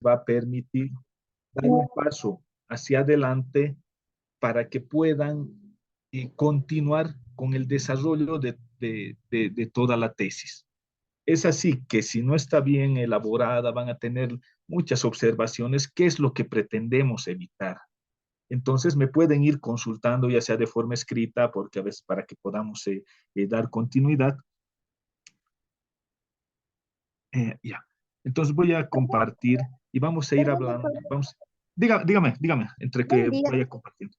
va a permitir dar un paso hacia adelante para que puedan continuar con el desarrollo de toda la tesis. Es así que si no está bien elaborada, van a tener muchas observaciones, qué es lo que pretendemos evitar. Entonces me pueden ir consultando, ya sea de forma escrita, porque a veces para que podamos dar continuidad. Ya. Entonces voy a compartir y vamos a ir Perdón, hablando. doctor, Dígame, entre buen que día. vaya compartiendo.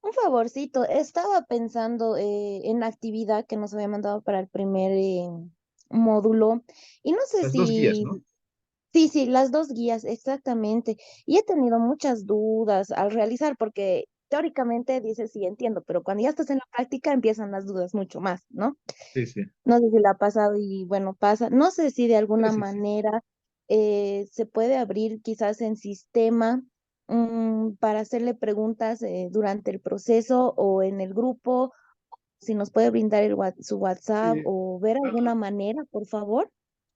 Un favorcito, estaba pensando en la actividad que nos había mandado para el primer módulo y no sé Las dos guías, ¿no? si, sí, las dos guías, exactamente. Y he tenido muchas dudas al realizar porque teóricamente dices, sí, entiendo, pero cuando ya estás en la práctica empiezan las dudas mucho más, ¿no? Sí, sí. No sé si la ha pasado y bueno, pasa. No sé si de Sí, alguna sí, sí. manera se puede abrir quizás en sistema para hacerle preguntas durante el proceso o en el grupo, si nos puede brindar su WhatsApp Eh, o ver alguna manera, por favor.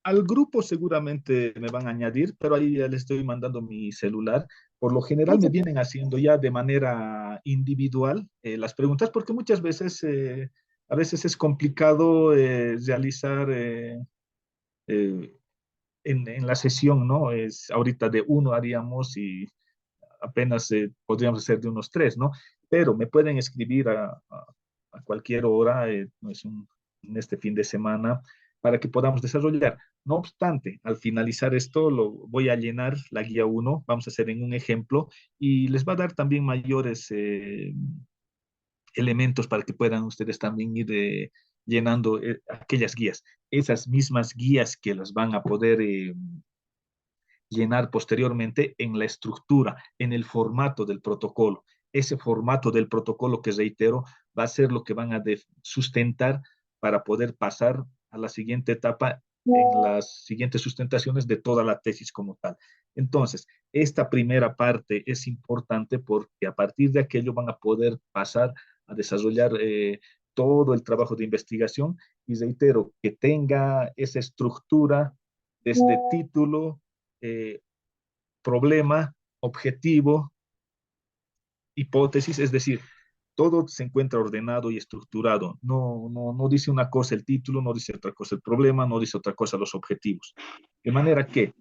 Al grupo seguramente me van a añadir, pero ahí ya les estoy mandando mi celular. Por lo general me Muchas vienen haciendo ya de manera individual las preguntas, porque muchas veces, a veces es complicado realizar eh, en la sesión, ¿no? Es ahorita de uno haríamos y apenas podríamos hacer de unos tres, ¿no? Pero me pueden escribir a cualquier hora, no es en este fin de semana, para que podamos desarrollar. No obstante, al finalizar esto, lo voy a llenar la guía uno, vamos a hacer en un ejemplo, y les va a dar también mayores elementos para que puedan ustedes también ir llenando aquellas guías. Esas mismas guías que las van a poder llenar posteriormente en la estructura, en el formato del protocolo. Ese formato del protocolo que reitero va a ser lo que van a sustentar para poder pasar a la siguiente etapa en las siguientes sustentaciones de toda la tesis como tal. Entonces, esta primera parte es importante porque a partir de aquello van a poder pasar a desarrollar todo el trabajo de investigación y reitero que tenga esa estructura desde título, eh, problema, objetivo, hipótesis, es decir, todo se encuentra ordenado y estructurado. No dice una cosa el título, no dice otra cosa el problema, no dice otra cosa los objetivos. De manera que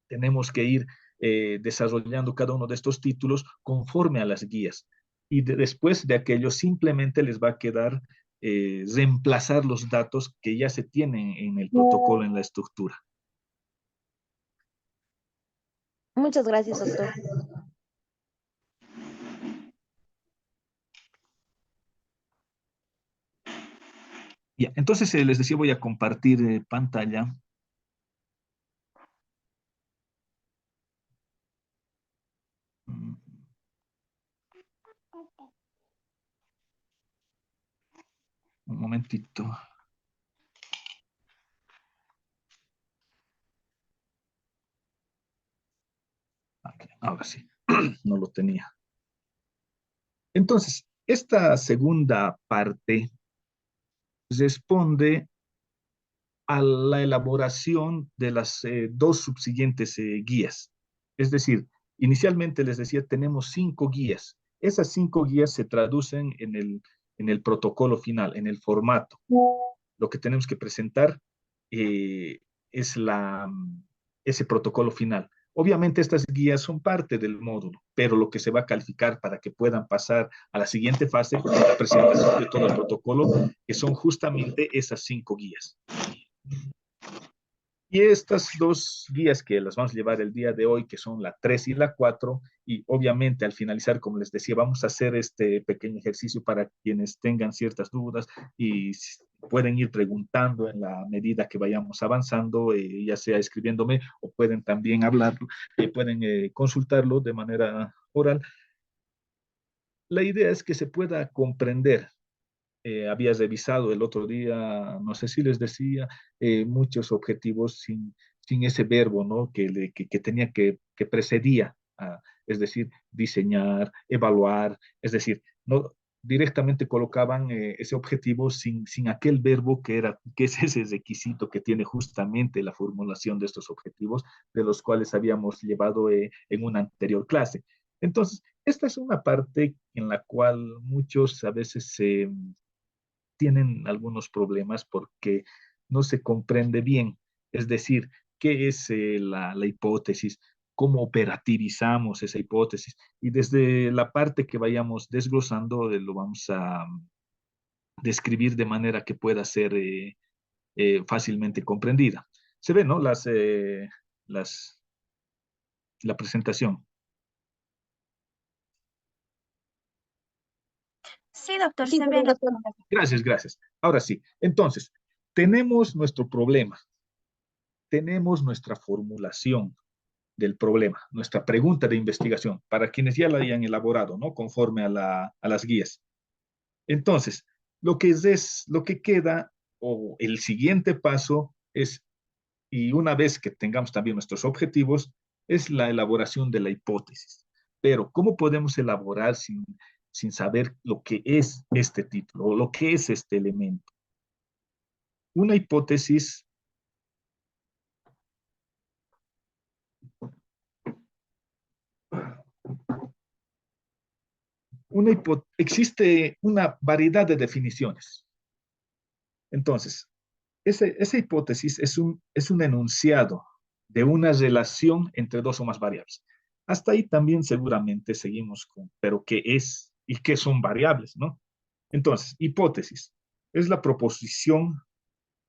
tenemos que ir desarrollando cada uno de estos títulos conforme a las guías. Y después de aquello simplemente les va a quedar reemplazar los datos que ya se tienen en el protocolo, en la estructura. Muchas gracias, doctor. Ya, entonces les decía, voy a compartir pantalla. Mm, Un momentito. Ok, ahora sí, no lo tenía. Entonces, esta segunda parte responde a la elaboración de las dos subsiguientes guías. Es decir, inicialmente les decía, tenemos 5 guías. Esas 5 guías se traducen en el protocolo final, en el formato. Lo que tenemos que presentar eh, es ese protocolo final. Obviamente estas guías son parte del módulo, pero lo que se va a calificar para que puedan pasar a la siguiente fase es la presentación de todo el protocolo, que son justamente esas 5 guías. Y estas dos guías que las vamos a llevar el día de hoy, que son la 3 y la 4, y obviamente al finalizar, como les decía, vamos a hacer este pequeño ejercicio para quienes tengan ciertas dudas y pueden ir preguntando en la medida que vayamos avanzando, ya sea escribiéndome o pueden también hablarlo, pueden consultarlo de manera oral. La idea es que se pueda comprender. Había revisado el otro día, no sé si les decía, muchos objetivos sin ese verbo, ¿no? Que tenía que precedía, es decir, diseñar, evaluar, es decir, no, directamente colocaban ese objetivo sin aquel verbo que es ese requisito que tiene justamente la formulación de estos objetivos, de los cuales habíamos llevado en una anterior clase. Entonces, esta es una parte en la cual muchos a veces tienen algunos problemas porque no se comprende bien. Es decir, qué es la hipótesis, cómo operativizamos esa hipótesis. Y desde la parte que vayamos desglosando, lo vamos a describir de manera que pueda ser fácilmente comprendida. Se ve, ¿no? Las, la presentación. Sí, doctor, Sí, se ve la doctor. presentación. Gracias, gracias. Ahora sí, entonces, tenemos nuestro problema, tenemos nuestra formulación del problema, nuestra pregunta de investigación, para quienes ya la hayan elaborado, ¿no? Conforme a las guías. Entonces, lo que queda, o el siguiente paso es, y una vez que tengamos también nuestros objetivos, es la elaboración de la hipótesis. Pero, ¿cómo podemos elaborar sin saber lo que es este título o lo que es este elemento? Una hipótesis existe una variedad de definiciones. Entonces, esa hipótesis es un enunciado de una relación entre dos o más variables. Hasta ahí también seguramente seguimos con, pero ¿qué es y qué son variables, no? Entonces, hipótesis es la proposición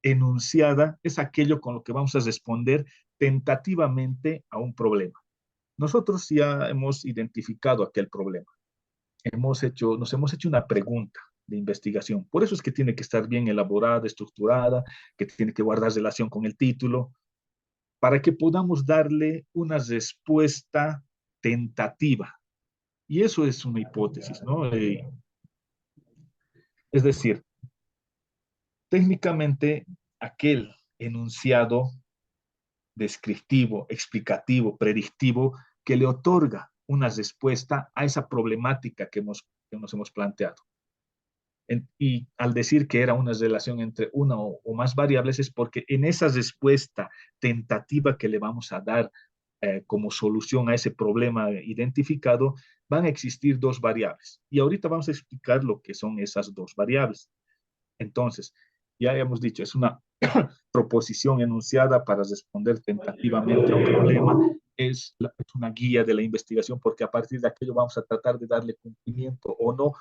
enunciada, es aquello con lo que vamos a responder tentativamente a un problema. Nosotros ya hemos identificado aquel problema. Nos hemos hecho una pregunta de investigación. Por eso es que tiene que estar bien elaborada, estructurada, que tiene que guardar relación con el título, para que podamos darle una respuesta tentativa. Y eso es una hipótesis, ¿no? Es decir, técnicamente aquel enunciado descriptivo, explicativo, predictivo, que le otorga una respuesta a esa problemática que nos hemos planteado. Y al decir que era una relación entre una o más variables es porque en esa respuesta tentativa que le vamos a dar como solución a ese problema identificado, van a existir dos variables. Y ahorita vamos a explicar lo que son esas dos variables. Entonces, ya hemos dicho, es una proposición enunciada para responder tentativamente a un problema, es una guía de la investigación porque a partir de aquello vamos a tratar de darle cumplimiento o no,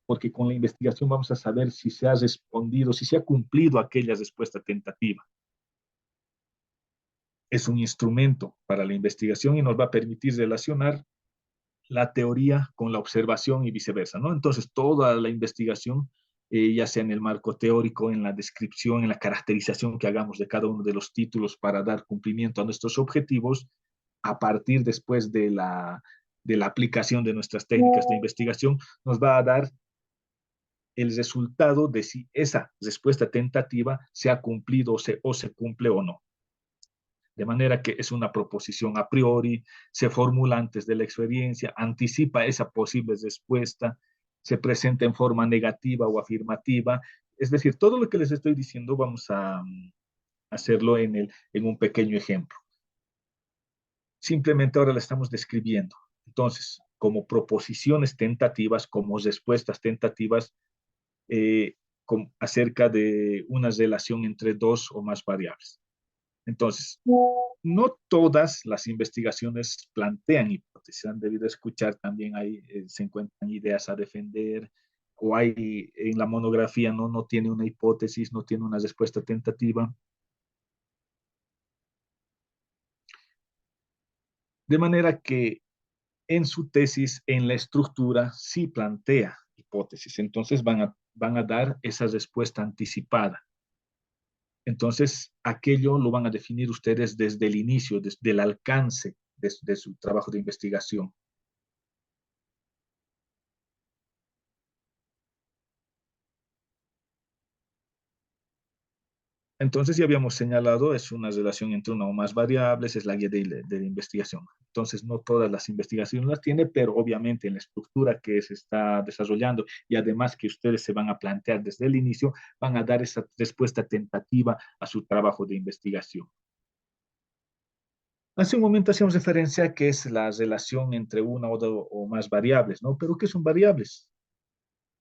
porque con la investigación vamos a saber si se ha respondido, si se ha cumplido aquella respuesta tentativa. Es un instrumento para la investigación y nos va a permitir relacionar la teoría con la observación y viceversa, ¿no? Entonces, toda la investigación, ya sea en el marco teórico, en la descripción, en la caracterización que hagamos de cada uno de los títulos para dar cumplimiento a nuestros objetivos, a partir después de la aplicación de nuestras técnicas de investigación, nos va a dar el resultado de si esa respuesta tentativa se ha cumplido o se cumple o no. De manera que es una proposición a priori, se formula antes de la experiencia, anticipa esa posible respuesta, se presenta en forma negativa o afirmativa. Es decir, todo lo que les estoy diciendo vamos a hacerlo en un pequeño ejemplo. Simplemente ahora la estamos describiendo. Entonces, como proposiciones tentativas, como respuestas tentativas, eh, acerca de una relación entre dos o más variables. Entonces, no todas las investigaciones plantean hipótesis. Han debido escuchar también ahí, se encuentran ideas a defender, o hay en la monografía no tiene una hipótesis, no tiene una respuesta tentativa. De manera que en su tesis, en la estructura, sí plantea hipótesis. Entonces van a dar esa respuesta anticipada. Entonces, aquello lo van a definir ustedes desde el inicio, desde el alcance de su trabajo de investigación. Entonces, ya habíamos señalado, es una relación entre una o más variables, es la guía de la investigación. Entonces, no todas las investigaciones las tiene, pero obviamente en la estructura que se está desarrollando y además que ustedes se van a plantear desde el inicio, van a dar esa respuesta tentativa a su trabajo de investigación. Hace un momento hacíamos referencia a que es la relación entre una o más variables, ¿no? Pero ¿qué son variables?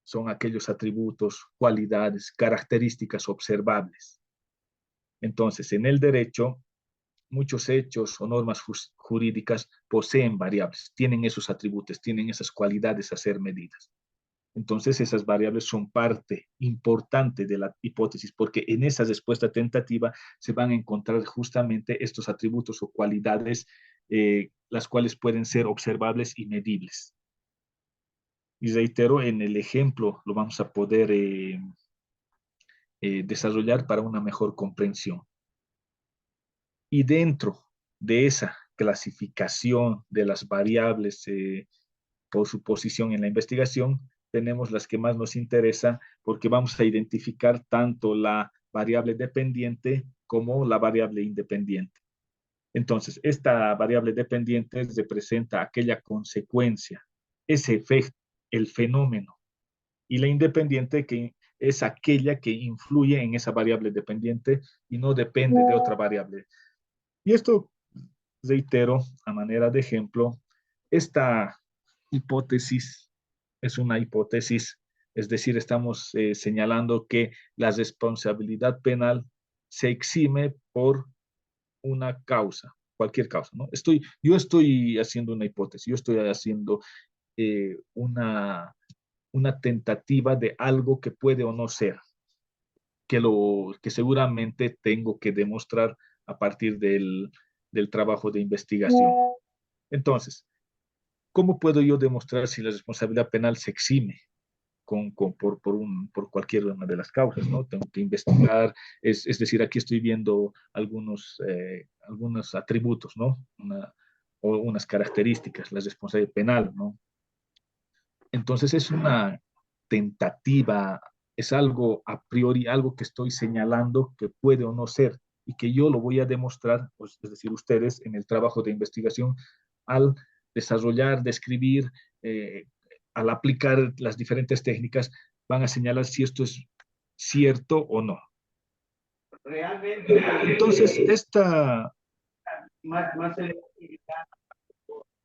Son aquellos atributos, cualidades, características observables. Entonces, en el derecho, muchos hechos o normas jurídicas poseen variables, tienen esos atributos, tienen esas cualidades a ser medidas. Entonces, esas variables son parte importante de la hipótesis, porque en esa respuesta tentativa se van a encontrar justamente estos atributos o cualidades, las cuales pueden ser observables y medibles. Y reitero, en el ejemplo lo vamos a poder desarrollar para una mejor comprensión. Y dentro de esa clasificación de las variables por su posición en la investigación, tenemos las que más nos interesa porque vamos a identificar tanto la variable dependiente como la variable independiente. Entonces, esta variable dependiente representa aquella consecuencia, ese efecto, el fenómeno, y la independiente que es aquella que influye en esa variable dependiente y no depende de otra variable. Y esto, reitero, a manera de ejemplo, esta hipótesis es una hipótesis, es decir, estamos señalando que la responsabilidad penal se exime por una causa, cualquier causa, ¿no? Yo estoy haciendo una hipótesis, yo estoy haciendo eh, una, una tentativa de algo que puede o no ser, que seguramente tengo que demostrar a partir del trabajo de investigación. Entonces, ¿cómo puedo yo demostrar si la responsabilidad penal se exime por cualquier una de las causas, ¿no? Tengo que investigar, es decir, aquí estoy viendo algunos atributos, ¿no? O unas características, la responsabilidad penal, ¿no? Entonces es una tentativa, es algo a priori, algo que estoy señalando que puede o no ser y que yo lo voy a demostrar, pues, es decir, ustedes en el trabajo de investigación al desarrollar, describir, al aplicar las diferentes técnicas, van a señalar si esto es cierto o no. Realmente. Entonces,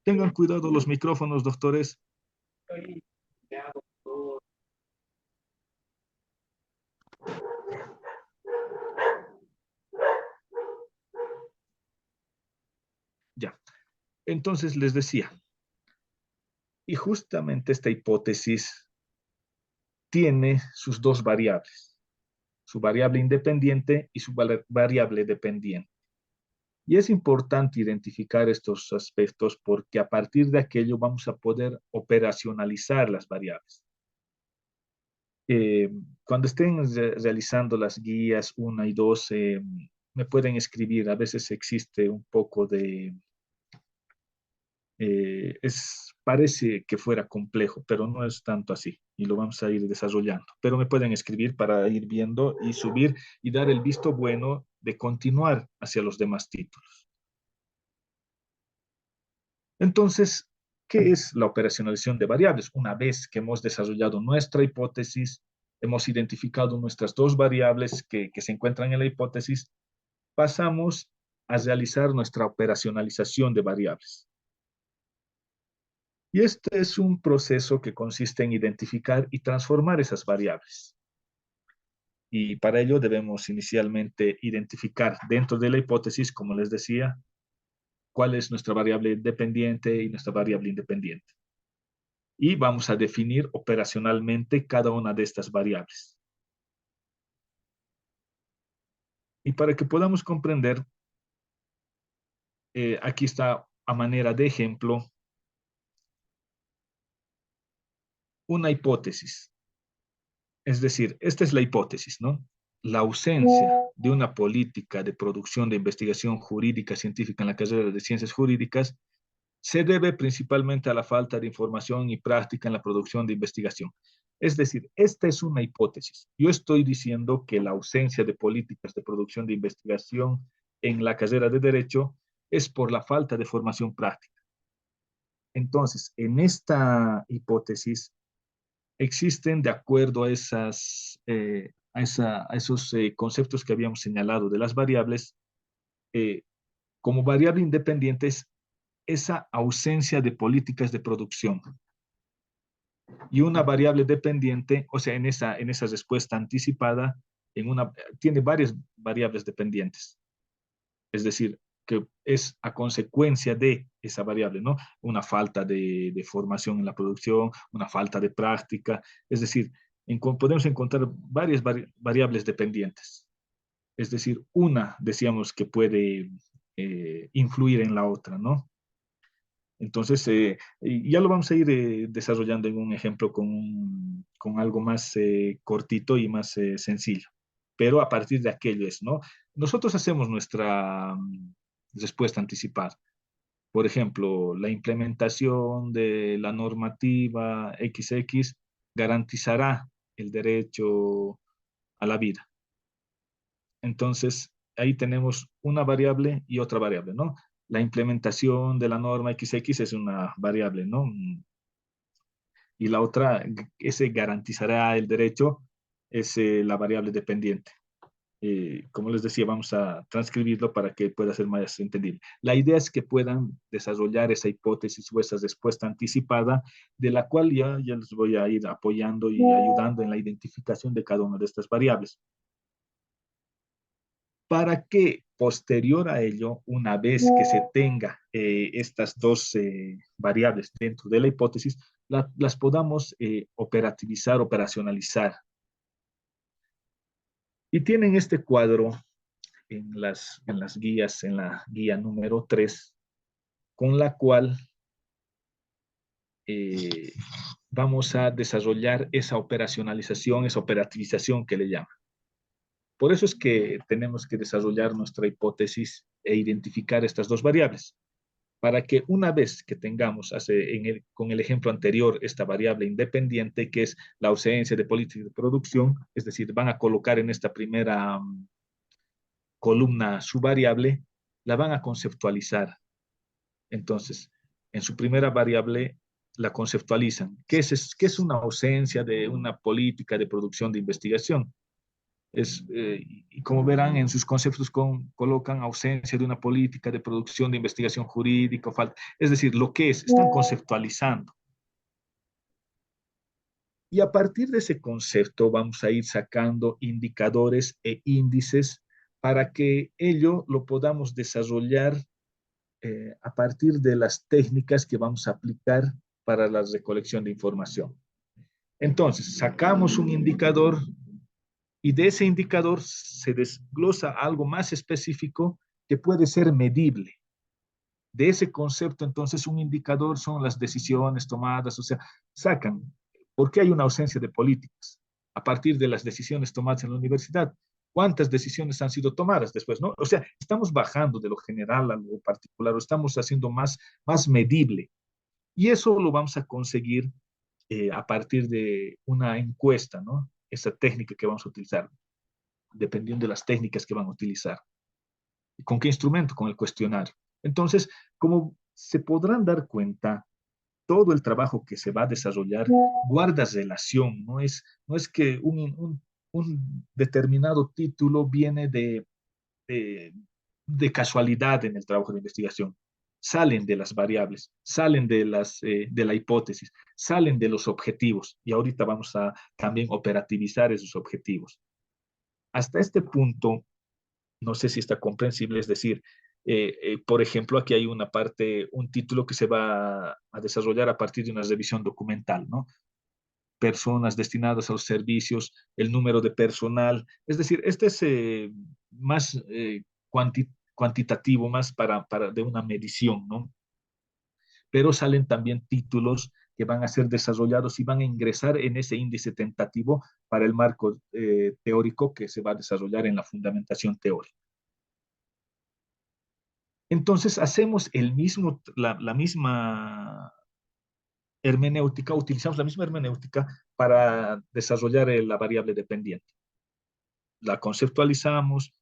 tengan cuidado los micrófonos, doctores. Ya. Entonces les decía, y justamente esta hipótesis tiene sus dos variables, su variable independiente y su variable dependiente. Y es importante identificar estos aspectos porque a partir de aquello vamos a poder operacionalizar las variables. Cuando estén realizando las guías 1 y 2, me pueden escribir. A veces existe un poco de parece que fuera complejo, pero no es tanto así y lo vamos a ir desarrollando. Pero me pueden escribir para ir viendo y subir y dar el visto bueno de continuar hacia los demás títulos. Entonces, ¿qué es la operacionalización de variables? Una vez que hemos desarrollado nuestra hipótesis, hemos identificado nuestras dos variables que se encuentran en la hipótesis, pasamos a realizar nuestra operacionalización de variables. Y este es un proceso que consiste en identificar y transformar esas variables. Y para ello debemos inicialmente identificar dentro de la hipótesis, como les decía, cuál es nuestra variable dependiente y nuestra variable independiente. Y vamos a definir operacionalmente cada una de estas variables. Y para que podamos comprender, aquí está a manera de ejemplo una hipótesis. Es decir, esta es la hipótesis, ¿no? La ausencia de una política de producción de investigación jurídica científica en la carrera de ciencias jurídicas se debe principalmente a la falta de información y práctica en la producción de investigación. Es decir, esta es una hipótesis. Yo estoy diciendo que la ausencia de políticas de producción de investigación en la carrera de Derecho es por la falta de formación práctica. Entonces, en esta hipótesis existen, de acuerdo a, a esos conceptos que habíamos señalado de las variables, eh, como variable independiente es esa ausencia de políticas de producción. Y una variable dependiente, o sea, en esa respuesta anticipada, tiene varias variables dependientes. Es decir, que es a consecuencia de esa variable, ¿no? Una falta de formación en la producción, una falta de práctica. Es decir, podemos encontrar varias variables dependientes. Es decir, una, decíamos, que puede influir en la otra, ¿no? Entonces, ya lo vamos a ir desarrollando en un ejemplo con algo más cortito y más sencillo. Pero a partir de aquello es, ¿no? Nosotros hacemos nuestra respuesta anticipada. Por ejemplo, la implementación de la normativa XX garantizará el derecho a la vida. Entonces, ahí tenemos una variable y otra variable, ¿no? La implementación de la norma XX es una variable, ¿no? Y la otra, ese garantizará el derecho, es la variable dependiente. Como les decía, vamos a transcribirlo para que pueda ser más entendible. La idea es que puedan desarrollar esa hipótesis o esa respuesta anticipada, de la cual ya les voy a ir apoyando y ayudando en la identificación de cada una de estas variables, para que posterior a ello, una vez que se tenga estas dos variables dentro de la hipótesis, las podamos operativizar, operacionalizar. Y tienen este cuadro en las guías, en la guía número 3, con la cual eh, vamos a desarrollar esa operacionalización, esa operativización que le llaman. Por eso es que tenemos que desarrollar nuestra hipótesis e identificar estas dos variables, para que una vez que tengamos, con el ejemplo anterior, esta variable independiente, que es la ausencia de política de producción, es decir, van a colocar en esta primera columna su variable, la van a conceptualizar. Entonces, en su primera variable la conceptualizan. ¿Qué es una ausencia de una política de producción de investigación? Y como verán, en sus conceptos colocan ausencia de una política de producción de investigación jurídica, es decir, lo que están conceptualizando. Y a partir de ese concepto vamos a ir sacando indicadores e índices para que ello lo podamos desarrollar a partir de las técnicas que vamos a aplicar para la recolección de información. Entonces, sacamos un indicador y de ese indicador se desglosa algo más específico que puede ser medible. De ese concepto, entonces, un indicador son las decisiones tomadas, o sea, sacan, ¿por qué hay una ausencia de políticas? A partir de las decisiones tomadas en la universidad, ¿cuántas decisiones han sido tomadas después, no? O sea, estamos bajando de lo general a lo particular, o estamos haciendo más medible. Y eso lo vamos a conseguir a partir de una encuesta, ¿no? Esa técnica que vamos a utilizar, dependiendo de las técnicas que van a utilizar. ¿Con qué instrumento? Con el cuestionario. Entonces, como se podrán dar cuenta, todo el trabajo que se va a desarrollar guarda relación, no es que un determinado título viene de, de casualidad en el trabajo de investigación. Salen de las variables, salen de la hipótesis, salen de los objetivos y ahorita vamos a también operativizar esos objetivos. Hasta este punto, no sé si está comprensible, es decir, por ejemplo, aquí hay una parte, un título que se va a desarrollar a partir de una revisión documental, ¿no? Personas destinadas a los servicios, el número de personal, es decir, este es más cuantitativo, más de una medición, ¿no? Pero salen también títulos que van a ser desarrollados y van a ingresar en ese índice tentativo para el marco teórico que se va a desarrollar en la fundamentación teórica. Entonces hacemos la misma hermenéutica, utilizamos la misma hermenéutica para desarrollar la variable dependiente. La conceptualizamos,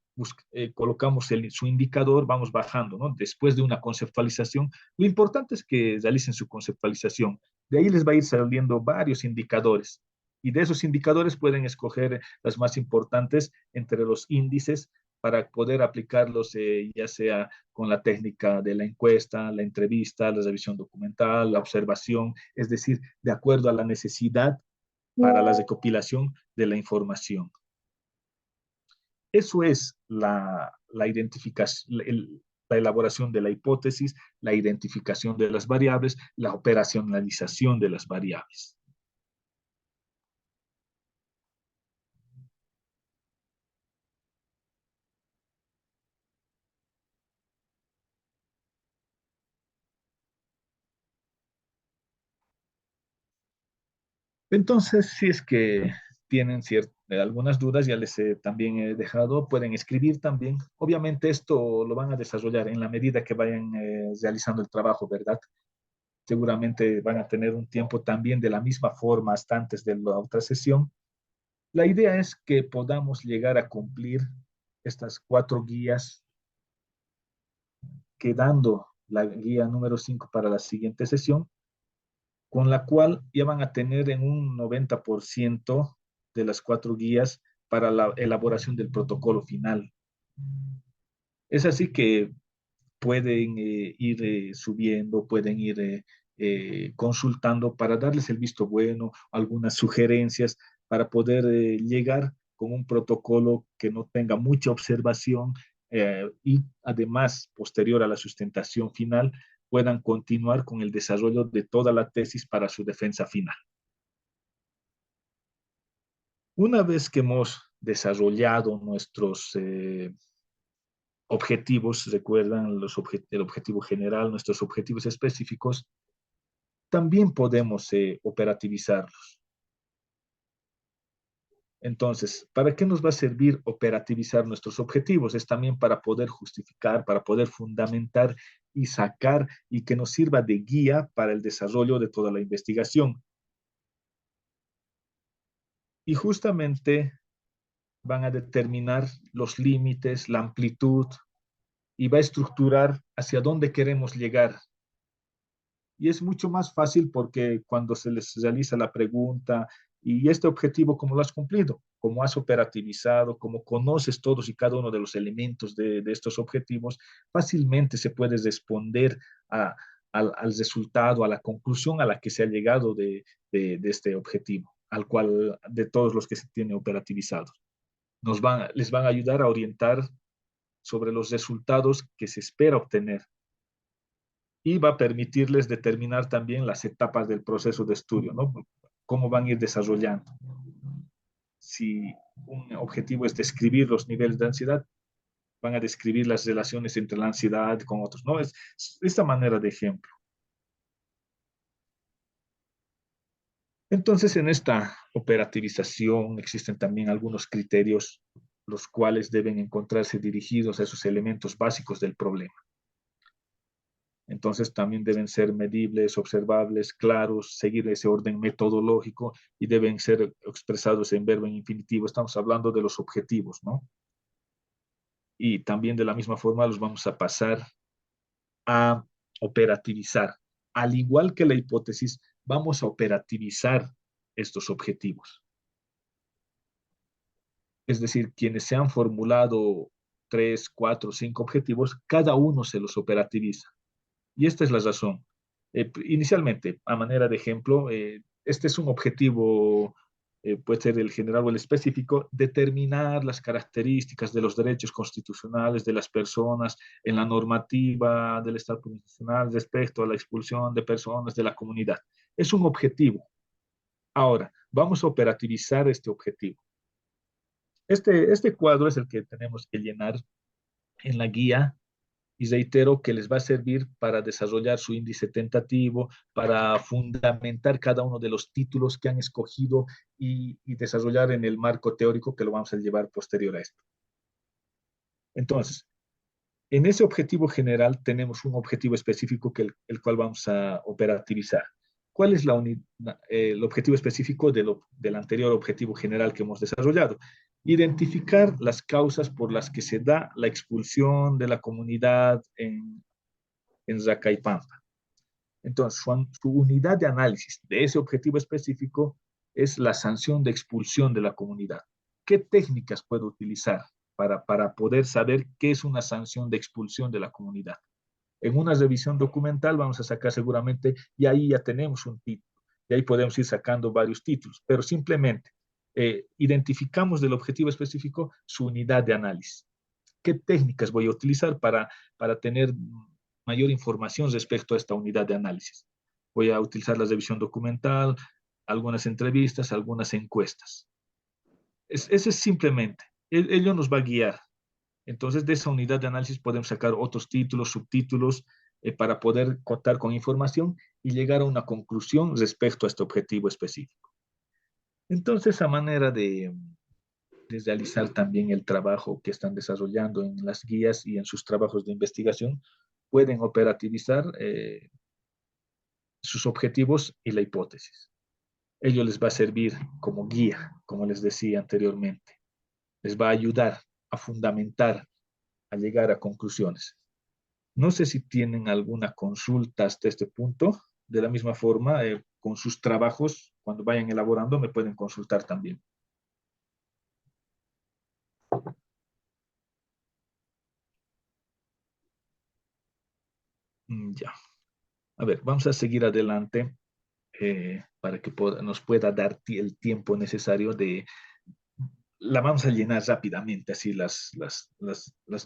colocamos su indicador, vamos bajando, ¿no? Después de una conceptualización, lo importante es que realicen su conceptualización. De ahí les va a ir saliendo varios indicadores. Y de esos indicadores pueden escoger las más importantes entre los índices para poder aplicarlos, ya sea con la técnica de la encuesta, la entrevista, la revisión documental, la observación, es decir, de acuerdo a la necesidad para la recopilación de la información. Eso es la identificación, la elaboración de la hipótesis, la identificación de las variables, la operacionalización de las variables. Entonces, si es que tienen algunas dudas, ya les también he dejado, pueden escribir también. Obviamente esto lo van a desarrollar en la medida que vayan realizando el trabajo, ¿verdad? Seguramente van a tener un tiempo también de la misma forma hasta antes de la otra sesión. La idea es que podamos llegar a cumplir estas 4 guías, quedando la guía número 5 para la siguiente sesión, con la cual ya van a tener en un 90% de las 4 guías para la elaboración del protocolo final. Es así que pueden ir subiendo, pueden ir consultando para darles el visto bueno, algunas sugerencias para poder llegar con un protocolo que no tenga mucha observación y además, posterior a la sustentación final, puedan continuar con el desarrollo de toda la tesis para su defensa final. Una vez que hemos desarrollado nuestros objetivos, recuerdan el objetivo general, nuestros objetivos específicos, también podemos operativizarlos. Entonces, ¿para qué nos va a servir operativizar nuestros objetivos? Es también para poder justificar, para poder fundamentar y sacar y que nos sirva de guía para el desarrollo de toda la investigación. Y justamente van a determinar los límites, la amplitud y va a estructurar hacia dónde queremos llegar. Y es mucho más fácil porque cuando se les realiza la pregunta, ¿y este objetivo cómo lo has cumplido? ¿Cómo has operativizado? ¿Cómo conoces todos y cada uno de los elementos de estos objetivos? Fácilmente se puede responder al resultado, a la conclusión a la que se ha llegado de este objetivo, al cual de todos los que se tiene operativizados. Les van a ayudar a orientar sobre los resultados que se espera obtener y va a permitirles determinar también las etapas del proceso de estudio, ¿no? Cómo van a ir desarrollando. Si un objetivo es describir los niveles de ansiedad, van a describir las relaciones entre la ansiedad con otros, ¿no? Es esta manera de ejemplo. Entonces, en esta operativización existen también algunos criterios los cuales deben encontrarse dirigidos a esos elementos básicos del problema. Entonces también deben ser medibles, observables, claros, seguir ese orden metodológico y deben ser expresados en verbo en infinitivo. Estamos hablando de los objetivos, ¿no? Y también de la misma forma los vamos a pasar a operativizar. Al igual que la hipótesis, vamos a operativizar estos objetivos. Es decir, quienes se han formulado 3, 4, 5 objetivos, cada uno se los operativiza. Y esta es la razón. Inicialmente, a manera de ejemplo, este es un objetivo, puede ser el general o el específico, determinar las características de los derechos constitucionales de las personas en la normativa del Estado constitucional respecto a la expulsión de personas de la comunidad. Es un objetivo. Ahora, vamos a operativizar este objetivo. Este cuadro es el que tenemos que llenar en la guía y reitero que les va a servir para desarrollar su índice tentativo, para fundamentar cada uno de los títulos que han escogido y desarrollar en el marco teórico que lo vamos a llevar posterior a esto. Entonces, en ese objetivo general tenemos un objetivo específico el cual vamos a operativizar. ¿Cuál es el objetivo específico del anterior objetivo general que hemos desarrollado? Identificar las causas por las que se da la expulsión de la comunidad en Zacaypampa. Entonces, su unidad de análisis de ese objetivo específico es la sanción de expulsión de la comunidad. ¿Qué técnicas puedo utilizar para poder saber qué es una sanción de expulsión de la comunidad? En una revisión documental vamos a sacar seguramente, y ahí ya tenemos un título, y ahí podemos ir sacando varios títulos, pero simplemente identificamos del objetivo específico su unidad de análisis. ¿Qué técnicas voy a utilizar para tener mayor información respecto a esta unidad de análisis? Voy a utilizar la revisión documental, algunas entrevistas, algunas encuestas. Eso es simplemente, ello nos va a guiar. Entonces, de esa unidad de análisis podemos sacar otros títulos, subtítulos, para poder contar con información y llegar a una conclusión respecto a este objetivo específico. Entonces, a manera de realizar también el trabajo que están desarrollando en las guías y en sus trabajos de investigación, pueden operativizar sus objetivos y la hipótesis. Ello les va a servir como guía, como les decía anteriormente. Les va a ayudar a fundamentar, a llegar a conclusiones. No sé si tienen alguna consulta hasta este punto. De la misma forma, con sus trabajos, cuando vayan elaborando, me pueden consultar también. Ya. A ver, vamos a seguir adelante para que nos pueda dar el tiempo necesario la vamos a llenar rápidamente, así las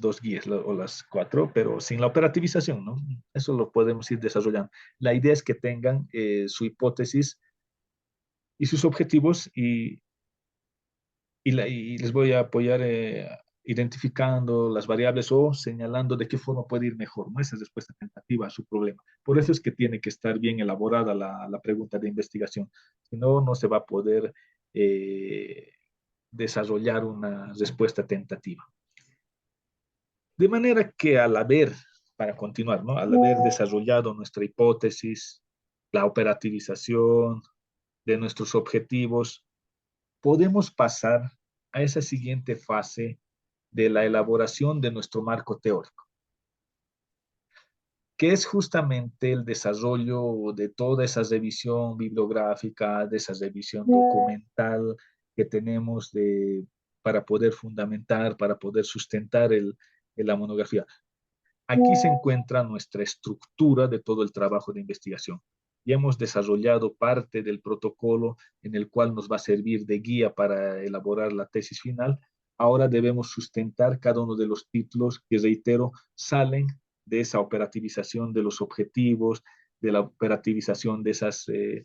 dos guías o las cuatro, pero sin la operativización, ¿no? Eso lo podemos ir desarrollando. La idea es que tengan su hipótesis y sus objetivos y les voy a apoyar identificando las variables o señalando de qué forma puede ir mejor, ¿no? Esa respuesta tentativa a su problema. Por eso es que tiene que estar bien elaborada la pregunta de investigación. Si no, no se va a poder desarrollar una respuesta tentativa. De manera que al haber, para continuar, ¿no? Al haber desarrollado nuestra hipótesis, la operativización de nuestros objetivos, podemos pasar a esa siguiente fase de la elaboración de nuestro marco teórico, que es justamente el desarrollo de toda esa revisión bibliográfica, de esa revisión documental que tenemos para poder fundamentar, para poder sustentar la monografía. Aquí se encuentra nuestra estructura de todo el trabajo de investigación. Ya hemos desarrollado parte del protocolo en el cual nos va a servir de guía para elaborar la tesis final. Ahora debemos sustentar cada uno de los títulos que, reitero, salen de esa operativización de los objetivos, de la operativización de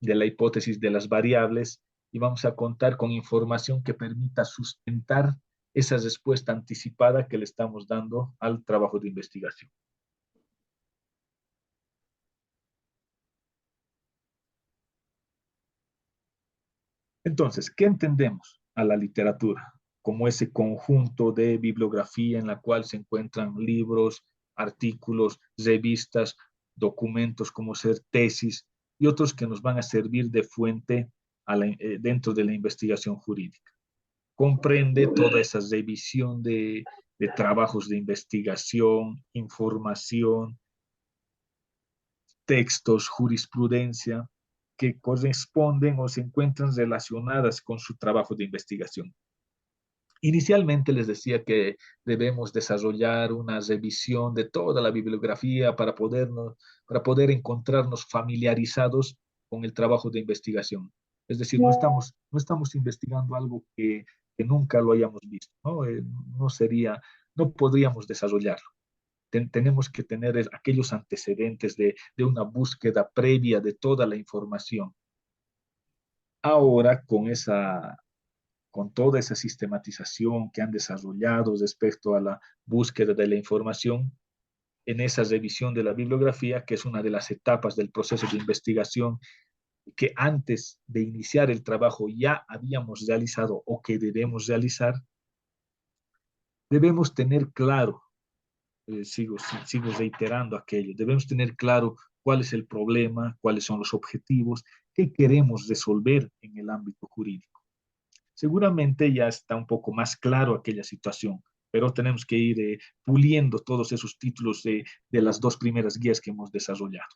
la hipótesis de las variables, y vamos a contar con información que permita sustentar esa respuesta anticipada que le estamos dando al trabajo de investigación. Entonces, ¿qué entendemos a la literatura? Como ese conjunto de bibliografía en la cual se encuentran libros, artículos, revistas, documentos como ser tesis y otros que nos van a servir de fuente dentro de la investigación jurídica. Comprende toda esa revisión de trabajos de investigación, información, textos, jurisprudencia, que corresponden o se encuentran relacionadas con su trabajo de investigación. Inicialmente les decía que debemos desarrollar una revisión de toda la bibliografía para poder encontrarnos familiarizados con el trabajo de investigación. Es decir, no estamos investigando algo que nunca lo hayamos visto, ¿no? No podríamos desarrollarlo. Tenemos que tener aquellos antecedentes de una búsqueda previa de toda la información. Ahora, con toda esa sistematización que han desarrollado respecto a la búsqueda de la información, en esa revisión de la bibliografía, que es una de las etapas del proceso de investigación que antes de iniciar el trabajo ya habíamos realizado o que debemos realizar, debemos tener claro, sigo reiterando aquello, debemos tener claro cuál es el problema, cuáles son los objetivos, qué queremos resolver en el ámbito jurídico. Seguramente ya está un poco más claro aquella situación, pero tenemos que ir puliendo todos esos títulos de las dos primeras guías que hemos desarrollado.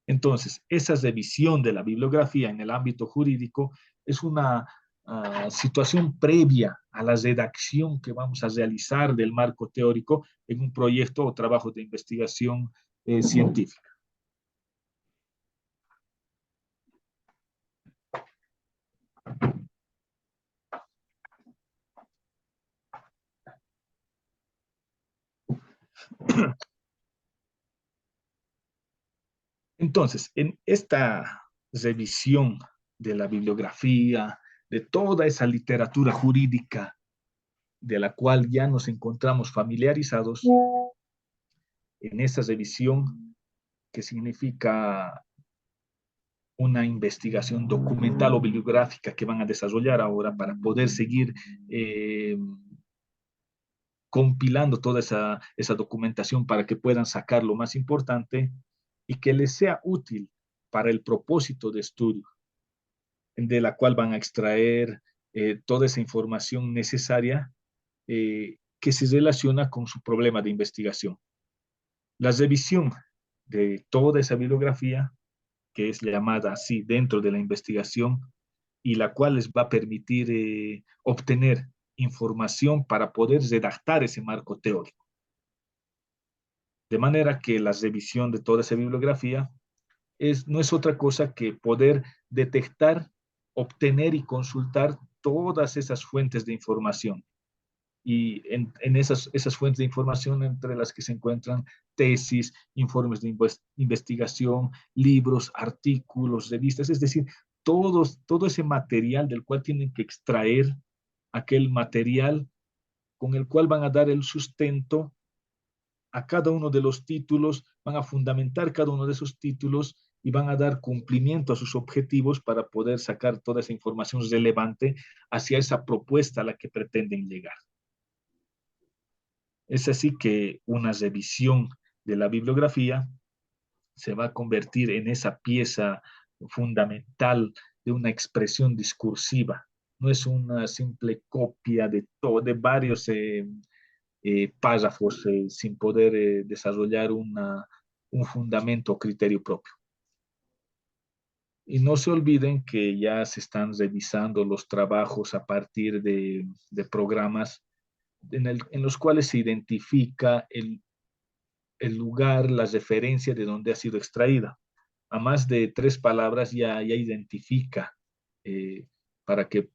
Entonces, esa revisión de la bibliografía en el ámbito jurídico es una situación previa a la redacción que vamos a realizar del marco teórico en un proyecto o trabajo de investigación científica. Entonces, en esta revisión de la bibliografía, de toda esa literatura jurídica de la cual ya nos encontramos familiarizados, en esa revisión que significa una investigación documental o bibliográfica que van a desarrollar ahora para poder seguir compilando toda esa documentación para que puedan sacar lo más importante y que les sea útil para el propósito de estudio, de la cual van a extraer toda esa información necesaria que se relaciona con su problema de investigación. La revisión de toda esa bibliografía, que es llamada así dentro de la investigación, y la cual les va a permitir obtener información para poder redactar ese marco teórico. De manera que la revisión de toda esa bibliografía no es otra cosa que poder detectar, obtener y consultar todas esas fuentes de información. Y en esas fuentes de información entre las que se encuentran tesis, informes de investigación, libros, artículos, revistas, es decir, todo ese material del cual tienen que extraer aquel material con el cual van a dar el sustento a cada uno de los títulos, van a fundamentar cada uno de esos títulos y van a dar cumplimiento a sus objetivos para poder sacar toda esa información relevante hacia esa propuesta a la que pretenden llegar. Es así que una revisión de la bibliografía se va a convertir en esa pieza fundamental de una expresión discursiva. No es una simple copia de varios párrafos sin poder desarrollar un fundamento o criterio propio. Y no se olviden que ya se están revisando los trabajos a partir de programas en los cuales se identifica el lugar, la referencia de donde ha sido extraída. A más de 3 palabras ya identifica eh, para que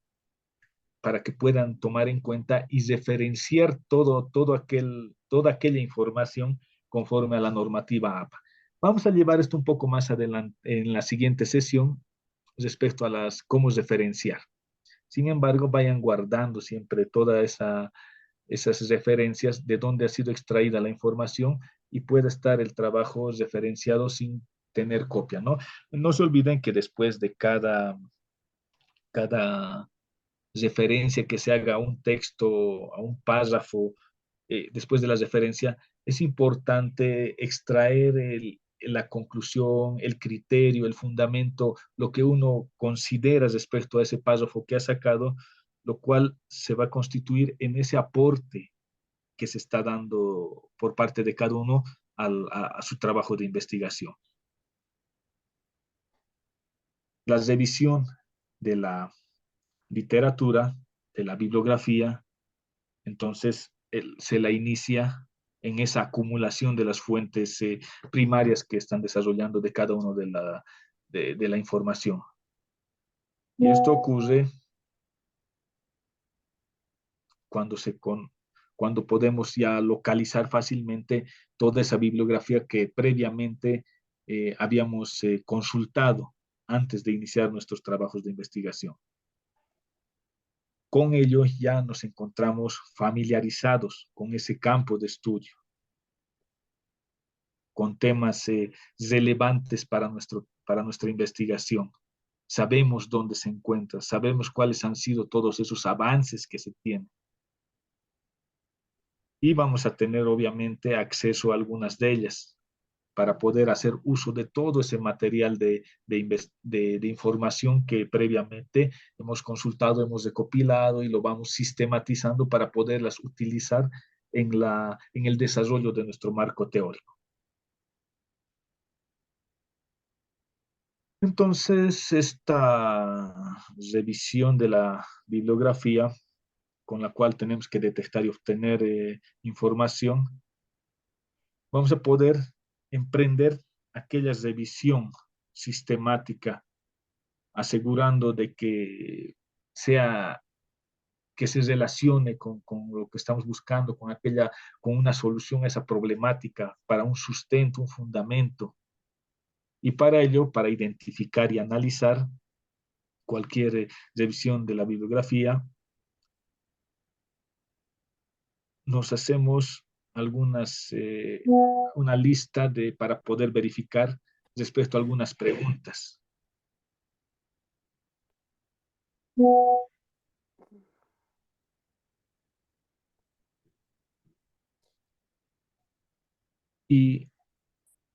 puedan tomar en cuenta y referenciar toda aquella información conforme a la normativa APA. Vamos a llevar esto un poco más adelante en la siguiente sesión respecto a cómo referenciar. Sin embargo, vayan guardando siempre todas esas referencias de dónde ha sido extraída la información y puede estar el trabajo referenciado sin tener copia, ¿no? No se olviden que después de cada referencia que se haga a un texto, a un párrafo, después de la referencia, es importante extraer la conclusión, el criterio, el fundamento, lo que uno considera respecto a ese párrafo que ha sacado, lo cual se va a constituir en ese aporte que se está dando por parte de cada uno a su trabajo de investigación. La revisión de la literatura, de la bibliografía, entonces se la inicia en esa acumulación de las fuentes primarias que están desarrollando de cada uno de la información. Y esto ocurre cuando podemos ya localizar fácilmente toda esa bibliografía que previamente habíamos consultado antes de iniciar nuestros trabajos de investigación. Con ello ya nos encontramos familiarizados con ese campo de estudio, con temas relevantes para nuestra investigación. Sabemos dónde se encuentra, sabemos cuáles han sido todos esos avances que se tienen. Y vamos a tener obviamente acceso a algunas de ellas. para poder hacer uso de todo ese material de información que previamente hemos consultado, hemos recopilado y lo vamos sistematizando para poderlas utilizar en el desarrollo de nuestro marco teórico. Entonces, esta revisión de la bibliografía con la cual tenemos que detectar y obtener información, vamos a poder emprender aquella revisión sistemática, asegurando de que sea que se relacione con lo que estamos buscando, con una solución a esa problemática, para un sustento, un fundamento. Y para ello, para identificar y analizar cualquier revisión de la bibliografía, nos hacemos una lista para poder verificar respecto a algunas preguntas. Y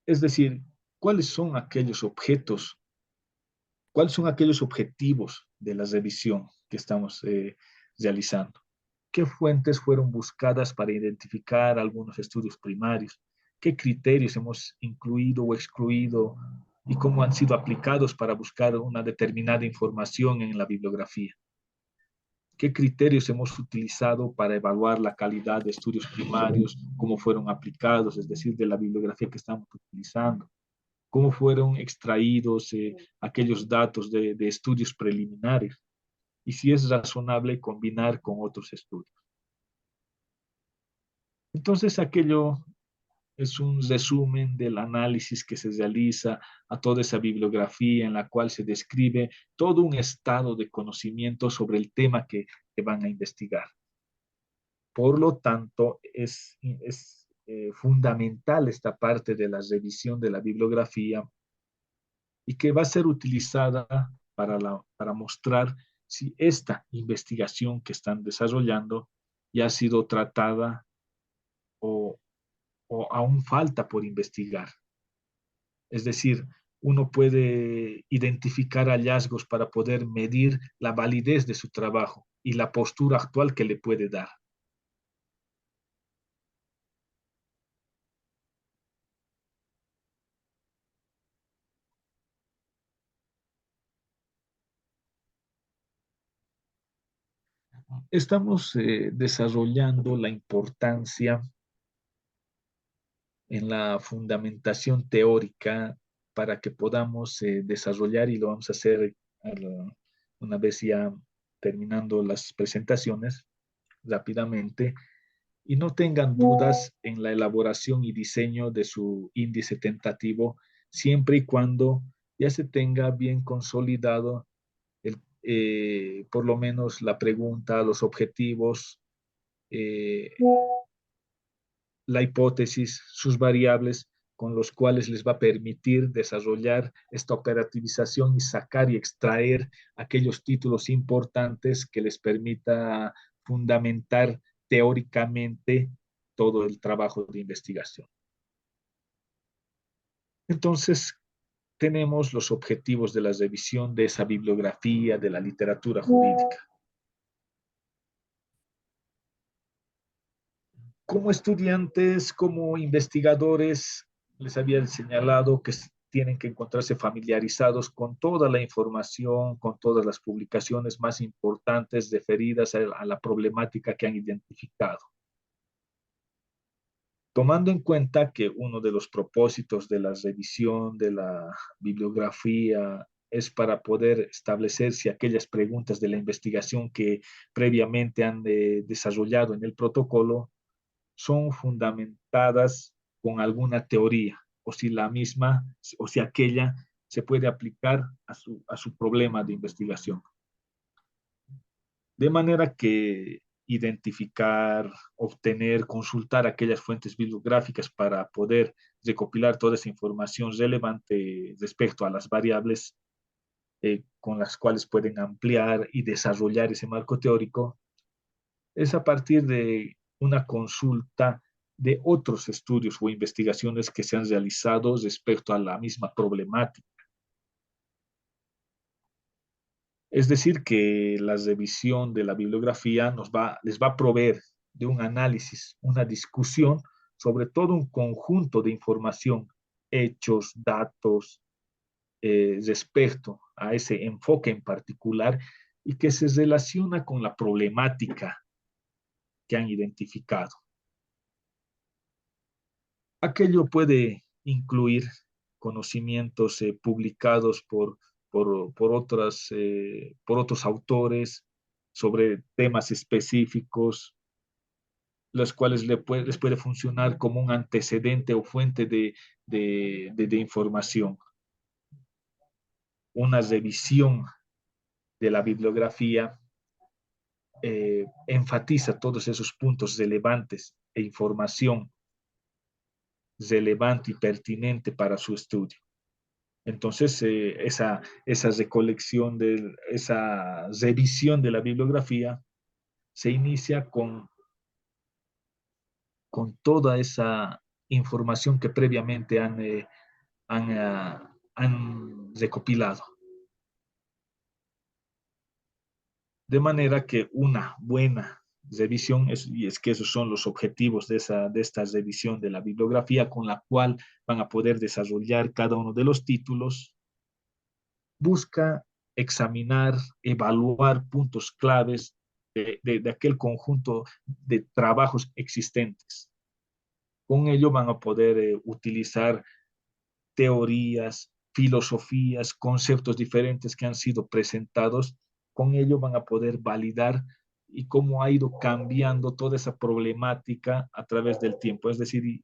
es decir, ¿cuáles son aquellos objetos, cuáles son aquellos objetivos de la revisión que estamos realizando? ¿Qué fuentes fueron buscadas para identificar algunos estudios primarios? ¿Qué criterios hemos incluido o excluido y cómo han sido aplicados para buscar una determinada información en la bibliografía? ¿Qué criterios hemos utilizado para evaluar la calidad de estudios primarios? ¿Cómo fueron aplicados? Es decir, de la bibliografía que estamos utilizando. ¿Cómo fueron extraídos aquellos datos de estudios preliminares? Y si es razonable combinar con otros estudios. Entonces, aquello es un resumen del análisis que se realiza a toda esa bibliografía en la cual se describe todo un estado de conocimiento sobre el tema que van a investigar. Por lo tanto, es fundamental esta parte de la revisión de la bibliografía y que va a ser utilizada para mostrar si esta investigación que están desarrollando ya ha sido tratada o, o aún falta por investigar. Es decir, uno puede identificar hallazgos para poder medir la validez de su trabajo y la postura actual que le puede dar. Estamos desarrollando la importancia en la fundamentación teórica para que podamos desarrollar, y lo vamos a hacer una vez ya terminando las presentaciones rápidamente, y no tengan dudas en la elaboración y diseño de su índice tentativo, siempre y cuando ya se tenga bien consolidado por lo menos la pregunta, los objetivos, eh, la hipótesis, sus variables con los cuales les va a permitir desarrollar esta operativización y sacar y extraer aquellos títulos importantes que les permita fundamentar teóricamente todo el trabajo de investigación. Entonces, tenemos los objetivos de la revisión de esa bibliografía de la literatura jurídica. Como estudiantes, como investigadores, les había señalado que tienen que encontrarse familiarizados con toda la información, con todas las publicaciones más importantes referidas a la problemática que han identificado. Tomando en cuenta que uno de los propósitos de la revisión de la bibliografía es para poder establecer si aquellas preguntas de la investigación que previamente han desarrollado en el protocolo son fundamentadas con alguna teoría, o si la misma, o si aquella se puede aplicar a su problema de investigación. De manera que identificar, obtener, consultar aquellas fuentes bibliográficas para poder recopilar toda esa información relevante respecto a las variables con las cuales pueden ampliar y desarrollar ese marco teórico, es a partir de una consulta de otros estudios o investigaciones que se han realizado respecto a la misma problemática. Es decir, que la revisión de la bibliografía les va a proveer de un análisis, una discusión sobre todo un conjunto de información, hechos, datos, respecto a ese enfoque en particular y que se relaciona con la problemática que han identificado. Aquello puede incluir conocimientos publicados por otros autores sobre temas específicos, los cuales les puede funcionar como un antecedente o fuente de información. Una revisión de la bibliografía enfatiza todos esos puntos relevantes e información relevante y pertinente para su estudio. Entonces, esa recolección, esa revisión de la bibliografía se inicia con toda esa información que previamente han recopilado. De manera que una buena revisión, y es que esos son los objetivos de esta revisión de la bibliografía, con la cual van a poder desarrollar cada uno de los títulos, busca examinar, evaluar puntos claves de aquel conjunto de trabajos existentes. Con ello van a poder utilizar teorías, filosofías, conceptos diferentes que han sido presentados. Con ello van a poder validar y cómo ha ido cambiando toda esa problemática a través del tiempo. Es decir,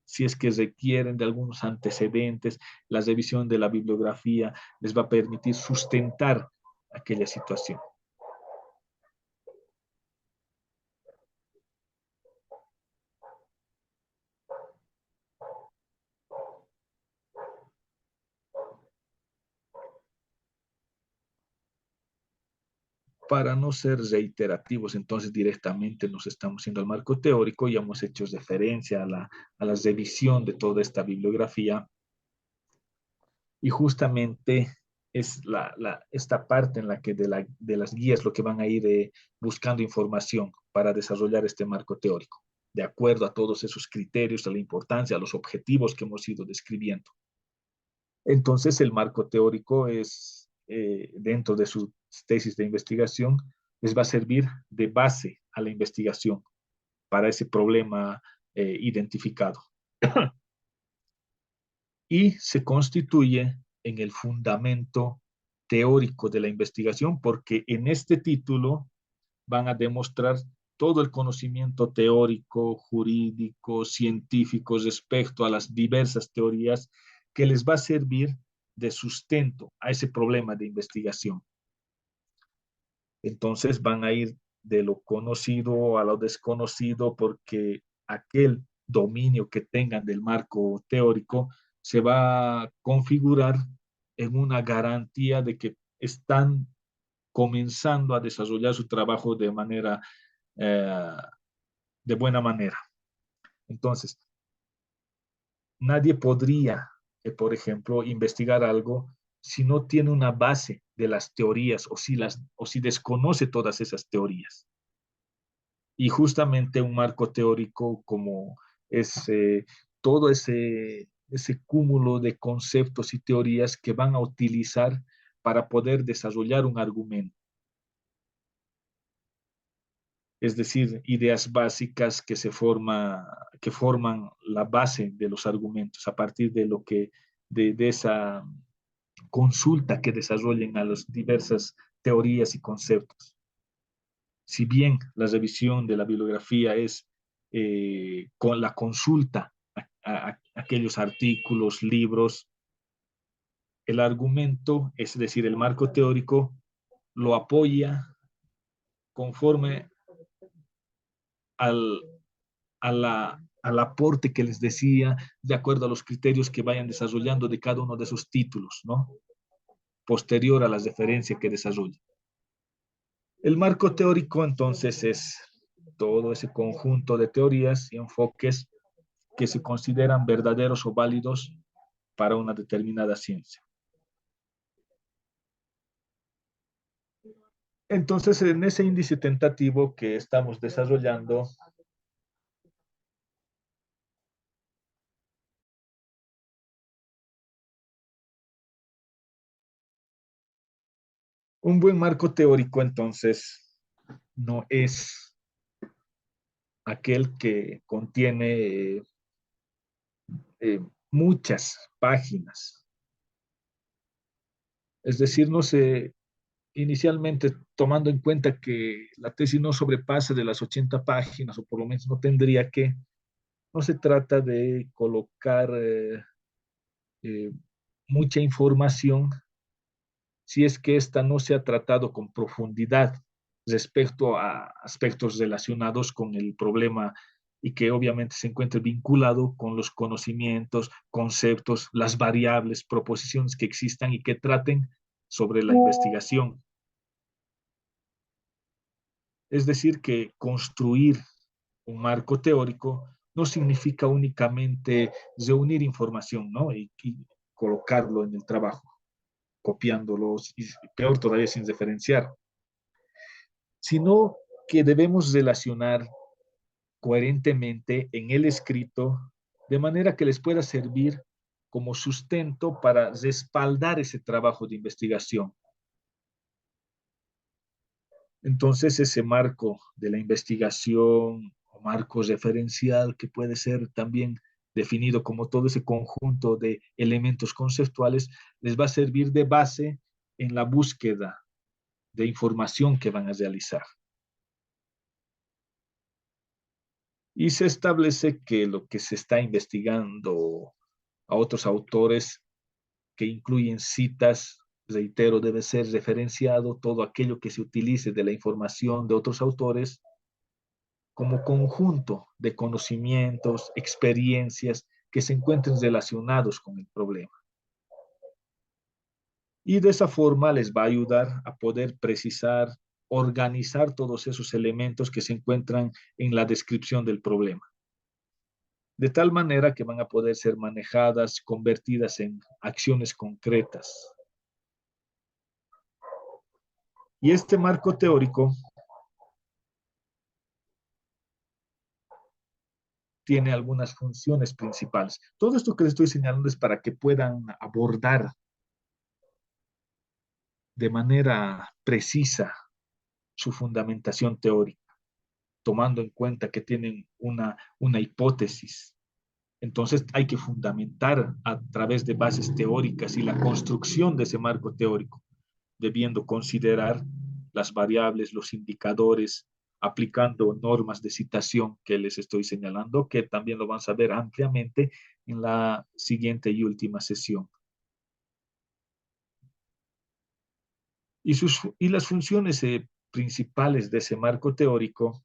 si es que requieren de algunos antecedentes, la revisión de la bibliografía les va a permitir sustentar aquella situación. Para no ser reiterativos, entonces directamente nos estamos yendo al marco teórico y hemos hecho referencia a la revisión de toda esta bibliografía. Y justamente es esta parte en la que de las guías lo que van a ir buscando información para desarrollar este marco teórico, de acuerdo a todos esos criterios, a la importancia, a los objetivos que hemos ido describiendo. Entonces, el marco teórico es, dentro de su tesis de investigación, les va a servir de base a la investigación para ese problema identificado. Y se constituye en el fundamento teórico de la investigación, porque en este título van a demostrar todo el conocimiento teórico, jurídico, científico respecto a las diversas teorías que les va a servir de sustento a ese problema de investigación. Entonces van a ir de lo conocido a lo desconocido, porque aquel dominio que tengan del marco teórico se va a configurar en una garantía de que están comenzando a desarrollar su trabajo eh, de buena manera. Entonces, nadie podría, por ejemplo, investigar algo si no tiene una base de las teorías o si desconoce todas esas teorías. Y justamente un marco teórico como es todo ese cúmulo de conceptos y teorías que van a utilizar para poder desarrollar un argumento. Es decir, ideas básicas que forman la base de los argumentos a partir de esa consulta que desarrollen a las diversas teorías y conceptos. Si bien la revisión de la bibliografía es con la consulta a aquellos artículos, libros, el argumento, es decir, el marco teórico, lo apoya conforme al, al aporte que les decía, de acuerdo a los criterios que vayan desarrollando de cada uno de esos títulos, ¿no? Posterior a las referencias que desarrollen. El marco teórico, entonces, es todo ese conjunto de teorías y enfoques que se consideran verdaderos o válidos para una determinada ciencia. Entonces, en ese índice tentativo que estamos desarrollando, un buen marco teórico, entonces, no es aquel que contiene muchas páginas. Es decir, no sé, inicialmente tomando en cuenta que la tesis no sobrepase de las 80 páginas, o por lo menos no tendría que, no se trata de colocar eh, mucha información si es que ésta no se ha tratado con profundidad respecto a aspectos relacionados con el problema y que obviamente se encuentre vinculado con los conocimientos, conceptos, las variables, proposiciones que existan y que traten sobre la investigación. Es decir, que construir un marco teórico no significa únicamente reunir información, ¿no? Y colocarlo en el trabajo, copiándolos y peor todavía sin referenciar, sino que debemos relacionar coherentemente en el escrito de manera que les pueda servir como sustento para respaldar ese trabajo de investigación. Entonces, ese marco de la investigación o marco referencial que puede ser también definido como todo ese conjunto de elementos conceptuales, les va a servir de base en la búsqueda de información que van a realizar. Y se establece que lo que se está investigando a otros autores que incluyen citas, reitero, debe ser referenciado todo aquello que se utilice de la información de otros autores como conjunto de conocimientos, experiencias que se encuentren relacionados con el problema. Y de esa forma les va a ayudar a poder precisar, organizar todos esos elementos que se encuentran en la descripción del problema, de tal manera que van a poder ser manejadas, convertidas en acciones concretas. Y este marco teórico tiene algunas funciones principales. Todo esto que les estoy señalando es para que puedan abordar de manera precisa su fundamentación teórica, tomando en cuenta que tienen una hipótesis. Entonces hay que fundamentar a través de bases teóricas y la construcción de ese marco teórico, debiendo considerar las variables, los indicadores, aplicando normas de citación que les estoy señalando, que también lo van a ver ampliamente en la siguiente y última sesión. Y las funciones principales de ese marco teórico,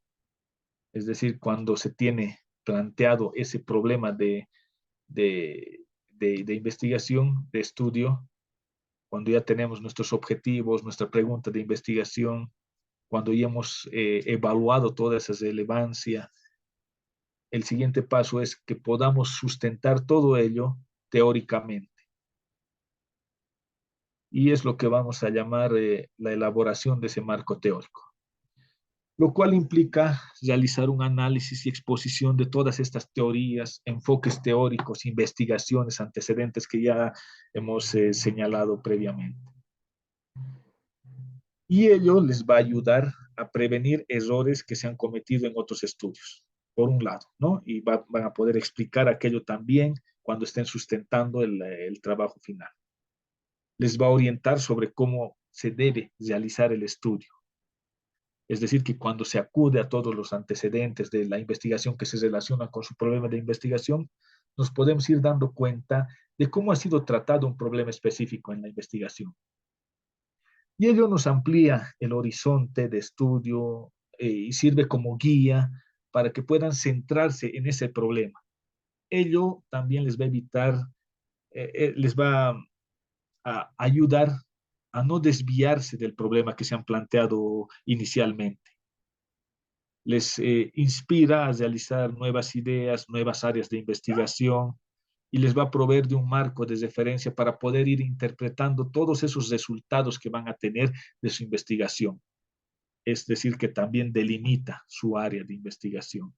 es decir, cuando se tiene planteado ese problema de investigación, de estudio, cuando ya tenemos nuestros objetivos, nuestra pregunta de investigación, cuando ya hemos evaluado toda esa relevancia, el siguiente paso es que podamos sustentar todo ello teóricamente. Y es lo que vamos a llamar la elaboración de ese marco teórico, lo cual implica realizar un análisis y exposición de todas estas teorías, enfoques teóricos, investigaciones, antecedentes que ya hemos señalado previamente. Y ello les va a ayudar a prevenir errores que se han cometido en otros estudios, por un lado, ¿no? Y van a poder explicar aquello también cuando estén sustentando el trabajo final. Les va a orientar sobre cómo se debe realizar el estudio. Es decir, que cuando se acude a todos los antecedentes de la investigación que se relacionan con su problema de investigación, nos podemos ir dando cuenta de cómo ha sido tratado un problema específico en la investigación. Y ello nos amplía el horizonte de estudio y sirve como guía para que puedan centrarse en ese problema. Ello también les va a evitar, les va a ayudar a no desviarse del problema que se han planteado inicialmente. les inspira a realizar nuevas ideas, nuevas áreas de investigación y les va a proveer de un marco de referencia para poder ir interpretando todos esos resultados que van a tener de su investigación. Es decir, que también delimita su área de investigación.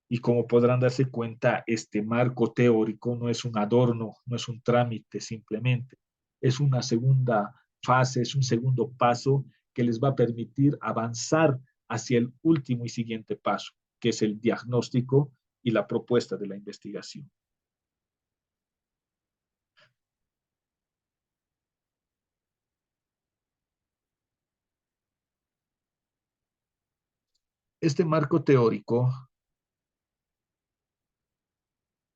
Y como podrán darse cuenta, este marco teórico no es un adorno, no es un trámite simplemente, es una segunda fase, es un segundo paso que les va a permitir avanzar hacia el último y siguiente paso, que es el diagnóstico y la propuesta de la investigación. Este marco teórico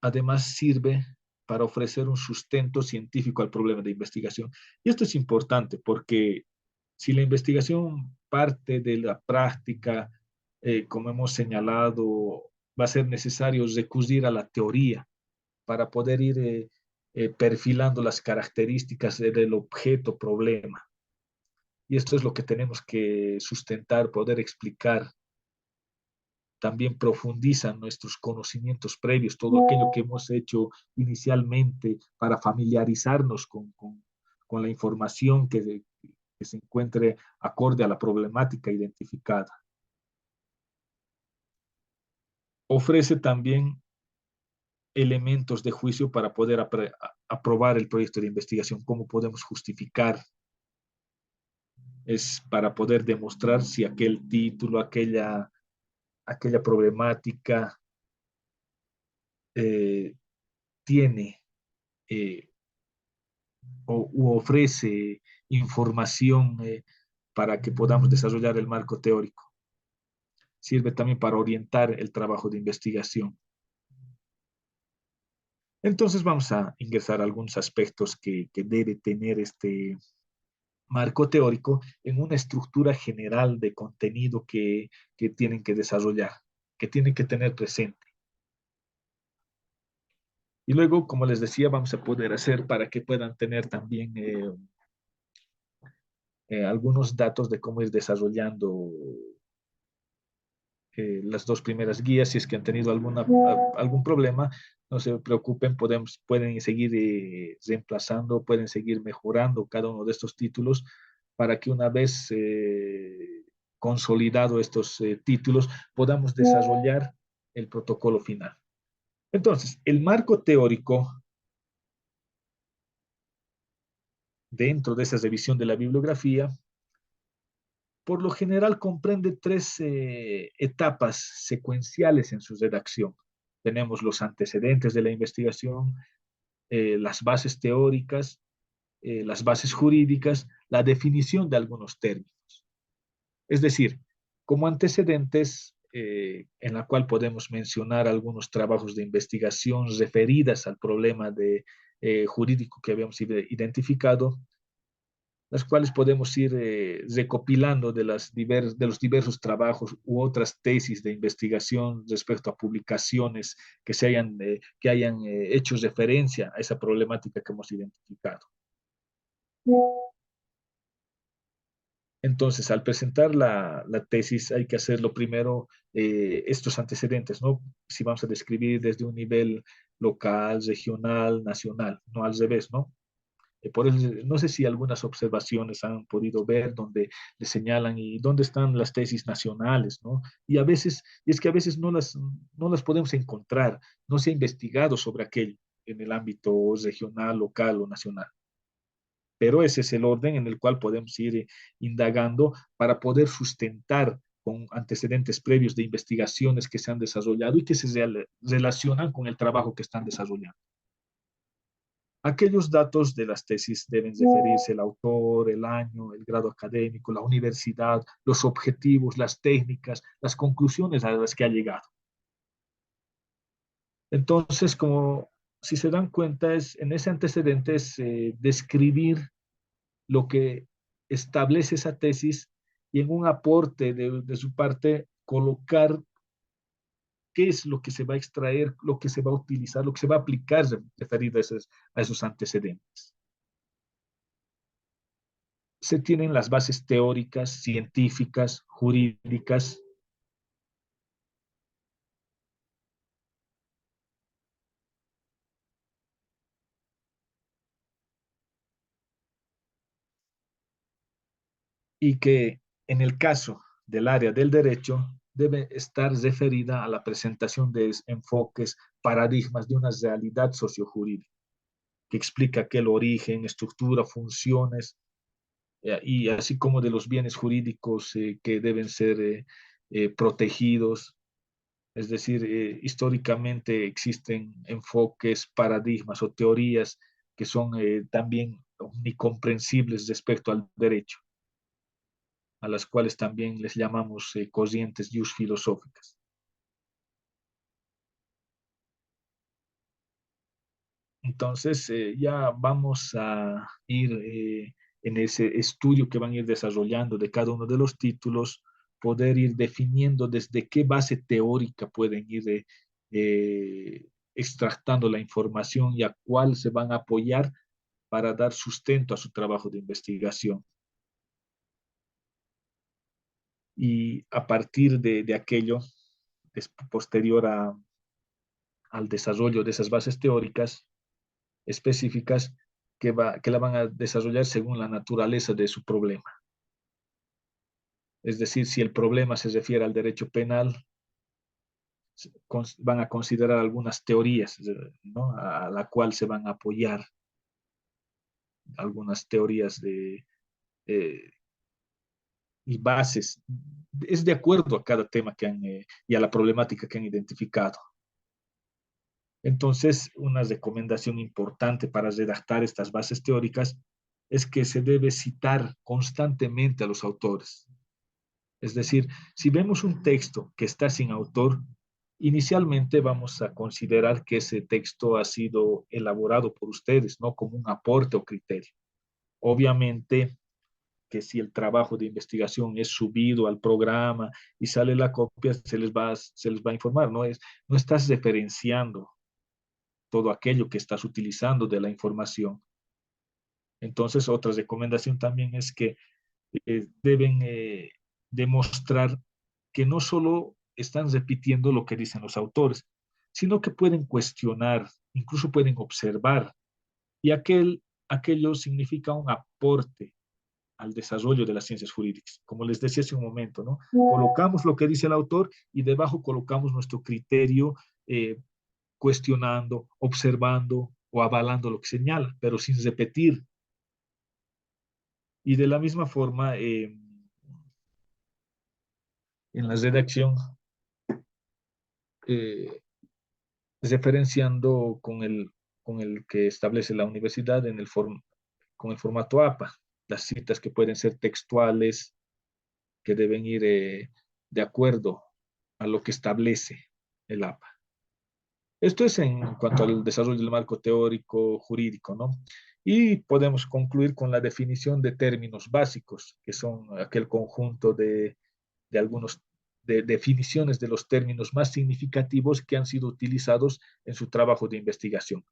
además sirve para ofrecer un sustento científico al problema de investigación. Y esto es importante porque si la investigación parte de la práctica, como hemos señalado, va a ser necesario recurrir a la teoría para poder ir perfilando las características del objeto problema. Y esto es lo que tenemos que sustentar, poder explicar. También profundizan nuestros conocimientos previos, todo aquello que hemos hecho inicialmente para familiarizarnos con la información que se encuentre acorde a la problemática identificada. Ofrece también elementos de juicio para poder aprobar el proyecto de investigación, cómo podemos justificar, es para poder demostrar si aquel título, aquella problemática eh, tiene eh, u ofrece información para que podamos desarrollar el marco teórico. Sirve también para orientar el trabajo de investigación. Entonces vamos a ingresar a algunos aspectos que debe tener este marco teórico en una estructura general de contenido que tienen que desarrollar, que tienen que tener presente. Y luego, como les decía, vamos a poder hacer para que puedan tener también algunos datos de cómo ir desarrollando las dos primeras guías. Si es que han tenido algún problema, no se preocupen, pueden seguir reemplazando, pueden seguir mejorando cada uno de estos títulos para que una vez consolidado estos títulos, podamos desarrollar el protocolo final. Entonces, el marco teórico dentro de esa revisión de la bibliografía por lo general comprende tres etapas secuenciales en su redacción. Tenemos los antecedentes de la investigación, las bases teóricas, las bases jurídicas, la definición de algunos términos. Es decir, como antecedentes, en la cual podemos mencionar algunos trabajos de investigación referidas al problema jurídico que habíamos identificado, las cuales podemos ir recopilando de los diversos trabajos u otras tesis de investigación respecto a publicaciones que hayan hecho referencia a esa problemática que hemos identificado. Entonces, al presentar la tesis, hay que hacerlo primero estos antecedentes, ¿no? Si vamos a describir desde un nivel local, regional, nacional, no al revés, ¿no? Por eso, no sé si algunas observaciones han podido ver donde le señalan y dónde están las tesis nacionales, ¿no? Y es que a veces no las podemos encontrar, no se ha investigado sobre aquello en el ámbito regional, local o nacional. Pero ese es el orden en el cual podemos ir indagando para poder sustentar con antecedentes previos de investigaciones que se han desarrollado y que se relacionan con el trabajo que están desarrollando. Aquellos datos de las tesis deben referirse al autor, el año, el grado académico, la universidad, los objetivos, las técnicas, las conclusiones a las que ha llegado. Entonces, como si se dan cuenta, en ese antecedente es describir lo que establece esa tesis y en un aporte de su parte colocar qué es lo que se va a extraer, lo que se va a utilizar, lo que se va a aplicar referido a esos antecedentes. Se tienen las bases teóricas, científicas, jurídicas, y que en el caso del área del derecho debe estar referida a la presentación de enfoques, paradigmas de una realidad sociojurídica que explica aquel origen, estructura, funciones, y así como de los bienes jurídicos que deben ser protegidos. Es decir, históricamente existen enfoques, paradigmas o teorías que son también omnicomprensibles respecto al derecho, a las cuales también les llamamos corrientes filosóficas. Entonces, ya vamos a ir en ese estudio que van a ir desarrollando de cada uno de los títulos, poder ir definiendo desde qué base teórica pueden ir extractando la información y a cuál se van a apoyar para dar sustento a su trabajo de investigación. Y a partir de aquello, posterior al desarrollo de esas bases teóricas, específicas que la van a desarrollar según la naturaleza de su problema. Es decir, si el problema se refiere al derecho penal, van a considerar algunas teorías, ¿no?, a la cual se van a apoyar, algunas teorías eh, y bases. Es de acuerdo a cada tema y a la problemática que han identificado. Entonces, una recomendación importante para redactar estas bases teóricas es que se debe citar constantemente a los autores. Es decir, si vemos un texto que está sin autor, inicialmente vamos a considerar que ese texto ha sido elaborado por ustedes, no como un aporte o criterio. Obviamente que si el trabajo de investigación es subido al programa y sale la copia, se les va a informar, no estás referenciando todo aquello que estás utilizando de la información. Entonces, otra recomendación también es que deben demostrar que no solo están repitiendo lo que dicen los autores, sino que pueden cuestionar, incluso pueden observar, y aquello significa un aporte al desarrollo de las ciencias jurídicas. Como les decía hace un momento, ¿no? Colocamos lo que dice el autor y debajo colocamos nuestro criterio, cuestionando, observando o avalando lo que señala, pero sin repetir. Y de la misma forma, en la redacción, eh, referenciando con el que establece la universidad con el formato APA, las citas que pueden ser textuales, que deben ir de acuerdo a lo que establece el APA. Esto es en cuanto al desarrollo del marco teórico jurídico, ¿no? Y podemos concluir con la definición de términos básicos, que son aquel conjunto de algunos de definiciones de los términos más significativos que han sido utilizados en su trabajo de investigación.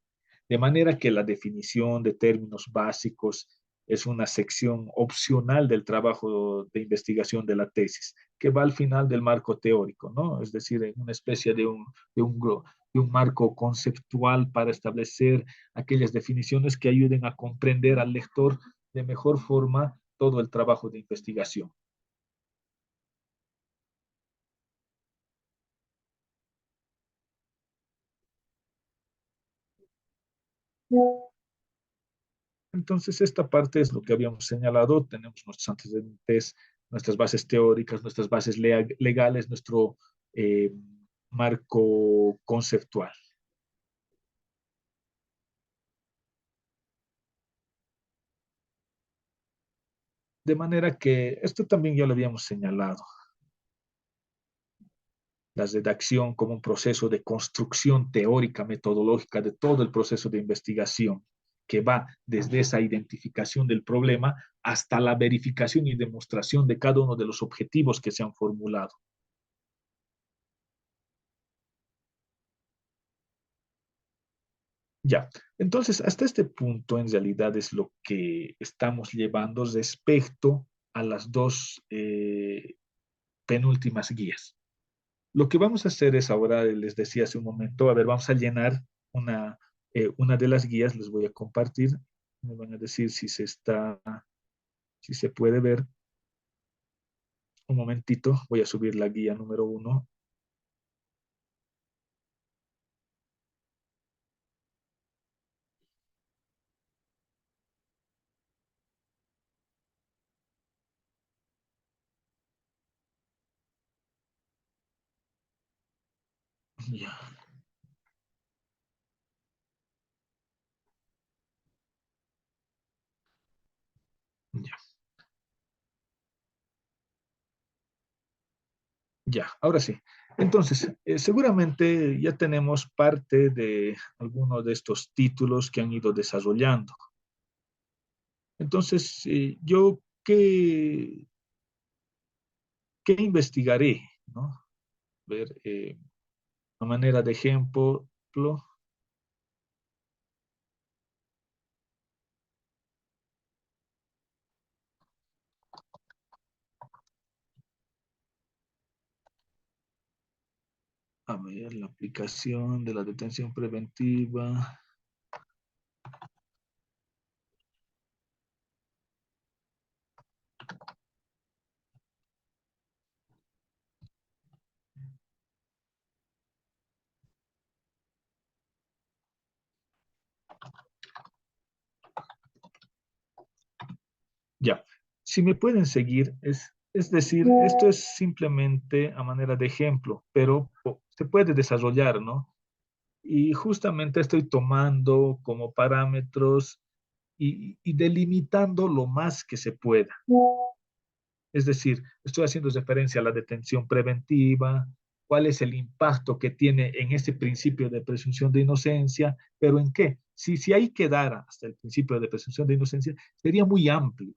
De manera que la definición de términos básicos es una sección opcional del trabajo de investigación de la tesis, que va al final del marco teórico, ¿no? Es decir, en una especie de un, de un marco conceptual para establecer aquellas definiciones que ayuden a comprender al lector de mejor forma todo el trabajo de investigación. Entonces, esta parte es lo que habíamos señalado. Tenemos nuestros antecedentes, nuestras bases teóricas, nuestras bases legales, nuestro eh, marco conceptual. De manera que esto también ya lo habíamos señalado. La redacción como un proceso de construcción teórica, metodológica de todo el proceso de investigación, que va desde esa identificación del problema hasta la verificación y demostración de cada uno de los objetivos que se han formulado. Ya, entonces hasta este punto en realidad es lo que estamos llevando respecto a las dos penúltimas guías. Lo que vamos a hacer es ahora, les decía hace un momento, a ver, vamos a llenar una de las guías, les voy a compartir, me van a decir si se puede ver. Un momentito, voy a subir la guía número 1. Ya, ya, ya, ahora sí. Entonces, seguramente ya tenemos parte de algunos de estos títulos que han ido desarrollando. Entonces, yo, ¿qué investigaré? ¿No? Ver, a manera de ejemplo, a ver, la aplicación de la detención preventiva. Ya, si me pueden seguir, es decir, esto es simplemente a manera de ejemplo, pero se puede desarrollar, ¿no? Y justamente estoy tomando como parámetros y delimitando lo más que se pueda. Es decir, estoy haciendo referencia a la detención preventiva, cuál es el impacto que tiene en ese principio de presunción de inocencia, pero en qué. Si ahí quedara hasta el principio de presunción de inocencia, sería muy amplio.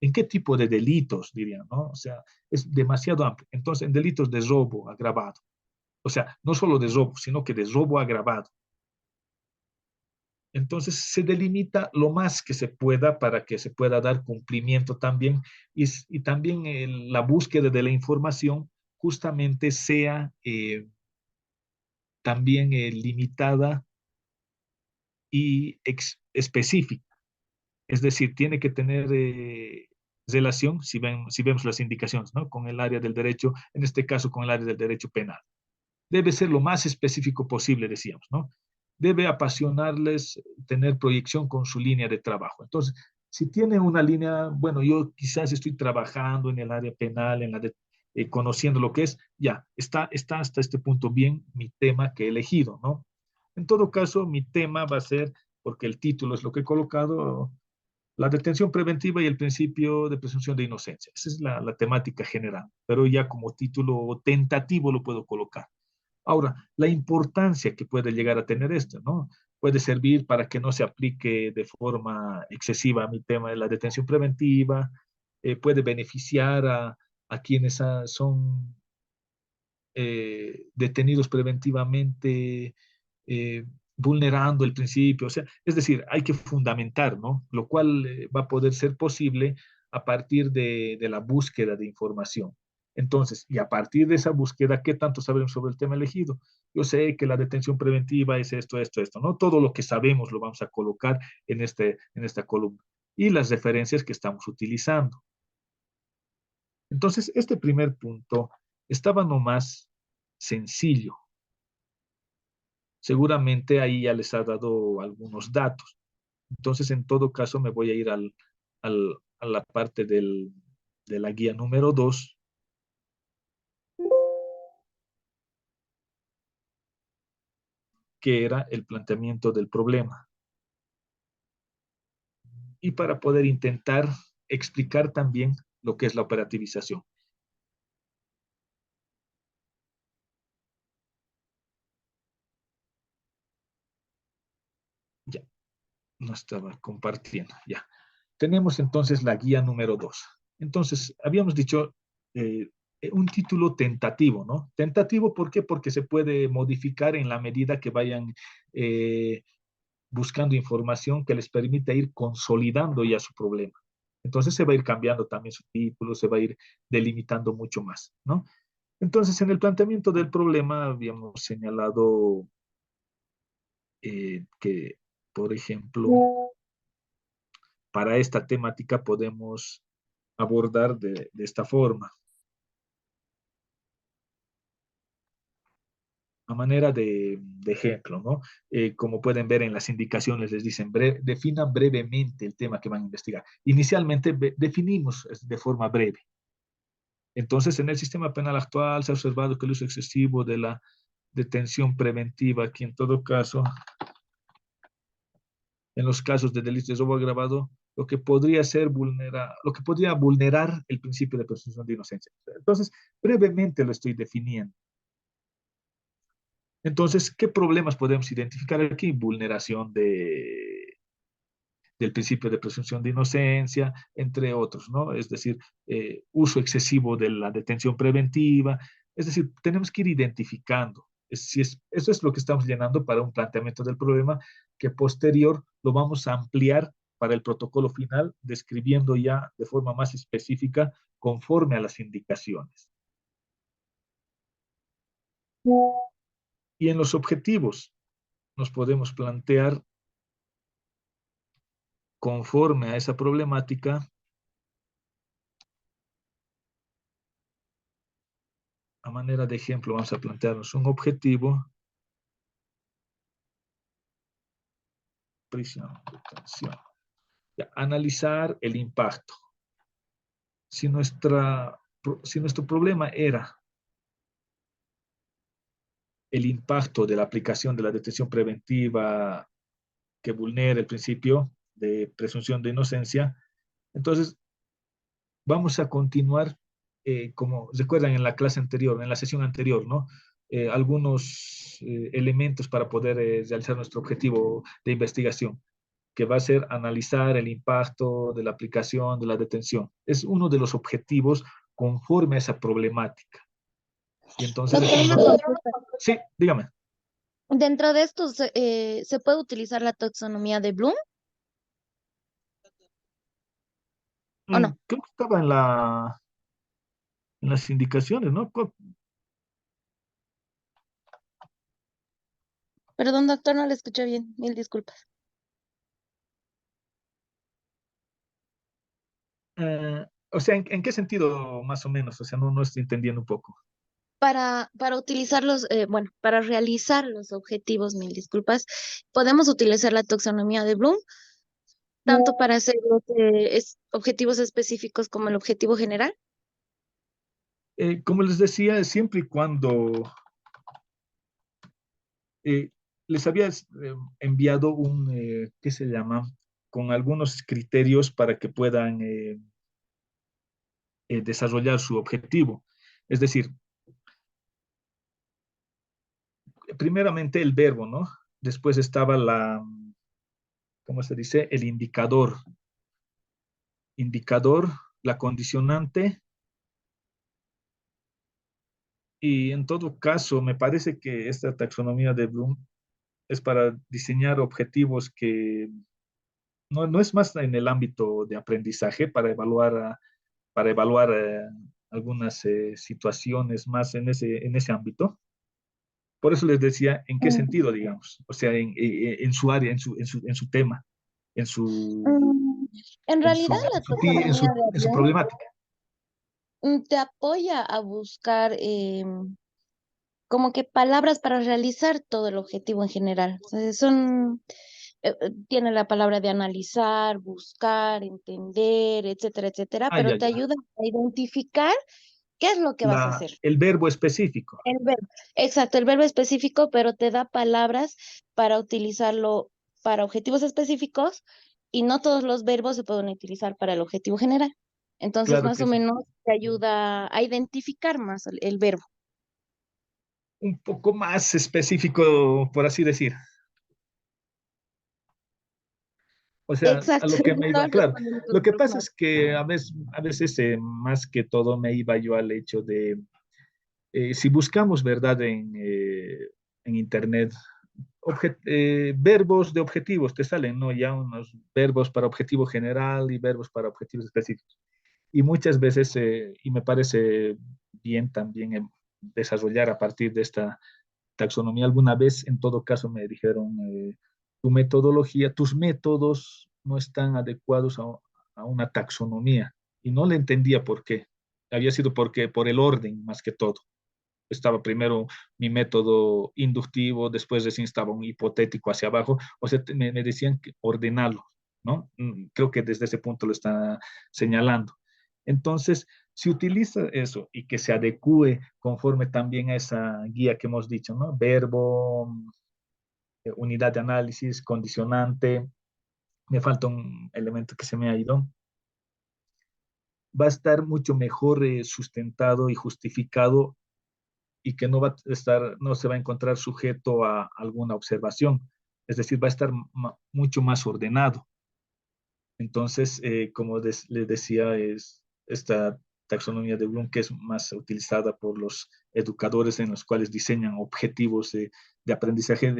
¿En qué tipo de delitos, dirían, no? O sea, es demasiado amplio. Entonces, en delitos de robo agravado. O sea, no solo de robo, sino que de robo agravado. Entonces, se delimita lo más que se pueda para que se pueda dar cumplimiento también y también la búsqueda de la información justamente sea también limitada y específica. Es decir, tiene que tener relación, si vemos las indicaciones, ¿no? Con el área del derecho, en este caso con el área del derecho penal. Debe ser lo más específico posible, decíamos, ¿no? Debe apasionarles tener proyección con su línea de trabajo. Entonces, si tiene una línea, bueno, yo quizás estoy trabajando en el área penal, conociendo lo que es, ya, está hasta este punto bien mi tema que he elegido, ¿no? En todo caso, mi tema va a ser, porque el título es lo que he colocado, la detención preventiva y el principio de presunción de inocencia. Esa es la temática general, pero ya como título tentativo lo puedo colocar. Ahora, la importancia que puede llegar a tener esto, ¿no? Puede servir para que no se aplique de forma excesiva a mi tema de la detención preventiva, puede beneficiar a quienes son detenidos preventivamente, eh, vulnerando el principio. O sea, es decir, hay que fundamentar, ¿no? Lo cual va a poder ser posible a partir de la búsqueda de información. Entonces, y a partir de esa búsqueda, ¿qué tanto sabemos sobre el tema elegido? Yo sé que la detención preventiva es esto, ¿no? Todo lo que sabemos lo vamos a colocar en esta columna. Y las referencias que estamos utilizando. Entonces, este primer punto estaba nomás sencillo. Seguramente ahí ya les ha dado algunos datos. Entonces, en todo caso, me voy a ir a la parte de la guía número 2, que era el planteamiento del problema. Y para poder intentar explicar también lo que es la operativización. Ya, no estaba compartiendo, ya. Tenemos entonces la guía número 2. Entonces, habíamos dicho un título tentativo, ¿no? Tentativo, ¿por qué? Porque se puede modificar en la medida que vayan buscando información que les permita ir consolidando ya su problema. Entonces se va a ir cambiando también su título, se va a ir delimitando mucho más, ¿no? Entonces, en el planteamiento del problema habíamos señalado que, por ejemplo, para esta temática podemos abordar de esta forma. a manera de ejemplo, ¿no? Como pueden ver en las indicaciones, les dicen, definan brevemente el tema que van a investigar. Inicialmente definimos de forma breve. Entonces, en el sistema penal actual se ha observado que el uso excesivo de la detención preventiva, que en todo caso, en los casos de delitos de robo agravado, lo que podría lo que podría vulnerar el principio de presunción de inocencia. Entonces, brevemente lo estoy definiendo. Entonces, ¿qué problemas podemos identificar aquí? Vulneración del principio de presunción de inocencia, entre otros, ¿no? Es decir, uso excesivo de la detención preventiva. Es decir, tenemos que ir identificando. Eso es lo que estamos llenando para un planteamiento del problema que posterior lo vamos a ampliar para el protocolo final, describiendo ya de forma más específica conforme a las indicaciones. Y en los objetivos nos podemos plantear conforme a esa problemática, a manera de ejemplo, vamos a plantearnos un objetivo, prisión, detención. Ya, analizar el impacto. Si, si nuestro problema era el impacto de la aplicación de la detención preventiva que vulnera el principio de presunción de inocencia, entonces vamos a continuar, como recuerdan en la clase anterior, en la sesión anterior, ¿no? Algunos elementos para poder realizar nuestro objetivo de investigación, que va a ser analizar el impacto de la aplicación de la detención. Es uno de los objetivos conforme a esa problemática. Y entonces Doctor, decimos, una consulta. sí, dígame. Dentro de estos, ¿se puede utilizar la taxonomía de Bloom o no? Creo que estaba en las indicaciones, ¿no? Perdón, doctor, no le escuché bien. Mil disculpas. O sea, ¿en qué sentido más o menos? O sea, no estoy entendiendo un poco. Para utilizar bueno, para realizar los objetivos, mil disculpas, podemos utilizar la taxonomía de Bloom, tanto para hacer los objetivos específicos como el objetivo general. Como les decía, siempre y cuando eh, les había enviado ¿qué se llama? Con algunos criterios para que puedan desarrollar su objetivo. Es decir, primeramente el verbo, ¿no? Después estaba ¿cómo se dice? El indicador, la condicionante, y en todo caso, me parece que esta taxonomía de Bloom es para diseñar objetivos que no es más en el ámbito de aprendizaje, para evaluar algunas situaciones más en ese ámbito. Por eso les decía en qué Mm, sentido, digamos, o sea, en su área, en su tema, en su, mm, En realidad, la taxonomía de en su Bloom problemática. te apoya a buscar como que palabras para realizar todo el objetivo en general. O sea, tiene la palabra de analizar, buscar, entender, etcétera, etcétera, Ah, pero ya, te ya. ayuda a identificar qué es lo que vas a hacer. El verbo específico. El verbo. Exacto, el verbo específico, pero te da palabras para utilizarlo para objetivos específicos y no todos los verbos se pueden utilizar para el objetivo general. Entonces, Claro más que o sí. menos te ayuda a identificar más el verbo. Un poco más específico, por así decir. O sea, a Exacto, lo que me no iba, claro. respondiendo tu Lo que pasa pregunta. es que a veces más que todo me iba yo al hecho de, si buscamos verdad en Internet, verbos de objetivos, te salen, ¿no? Ya unos verbos para objetivo general y verbos para objetivos específicos. Y muchas veces, y me parece bien también desarrollar a partir de esta taxonomía. Alguna vez, en todo caso, me dijeron, tu metodología, tus métodos no están adecuados a una taxonomía. Y no le entendía por qué. Había sido porque, por el orden más que todo. estaba primero mi método inductivo, después recién estaba un hipotético hacia abajo, o sea, me decían que ordenarlo, ¿no? Creo que desde ese punto lo está señalando. Entonces, si utiliza eso y que se adecue conforme también a esa guía que hemos dicho, ¿no? Verbo, unidad de análisis, condicionante, me falta un elemento que se me ha ido, va a estar mucho mejor sustentado y justificado y que no va a estar, no se va a encontrar sujeto a alguna observación. Es decir, va a estar mucho más ordenado. Entonces, como les decía, es esta taxonomía de Bloom que es más utilizada por los educadores en los cuales diseñan objetivos de aprendizaje.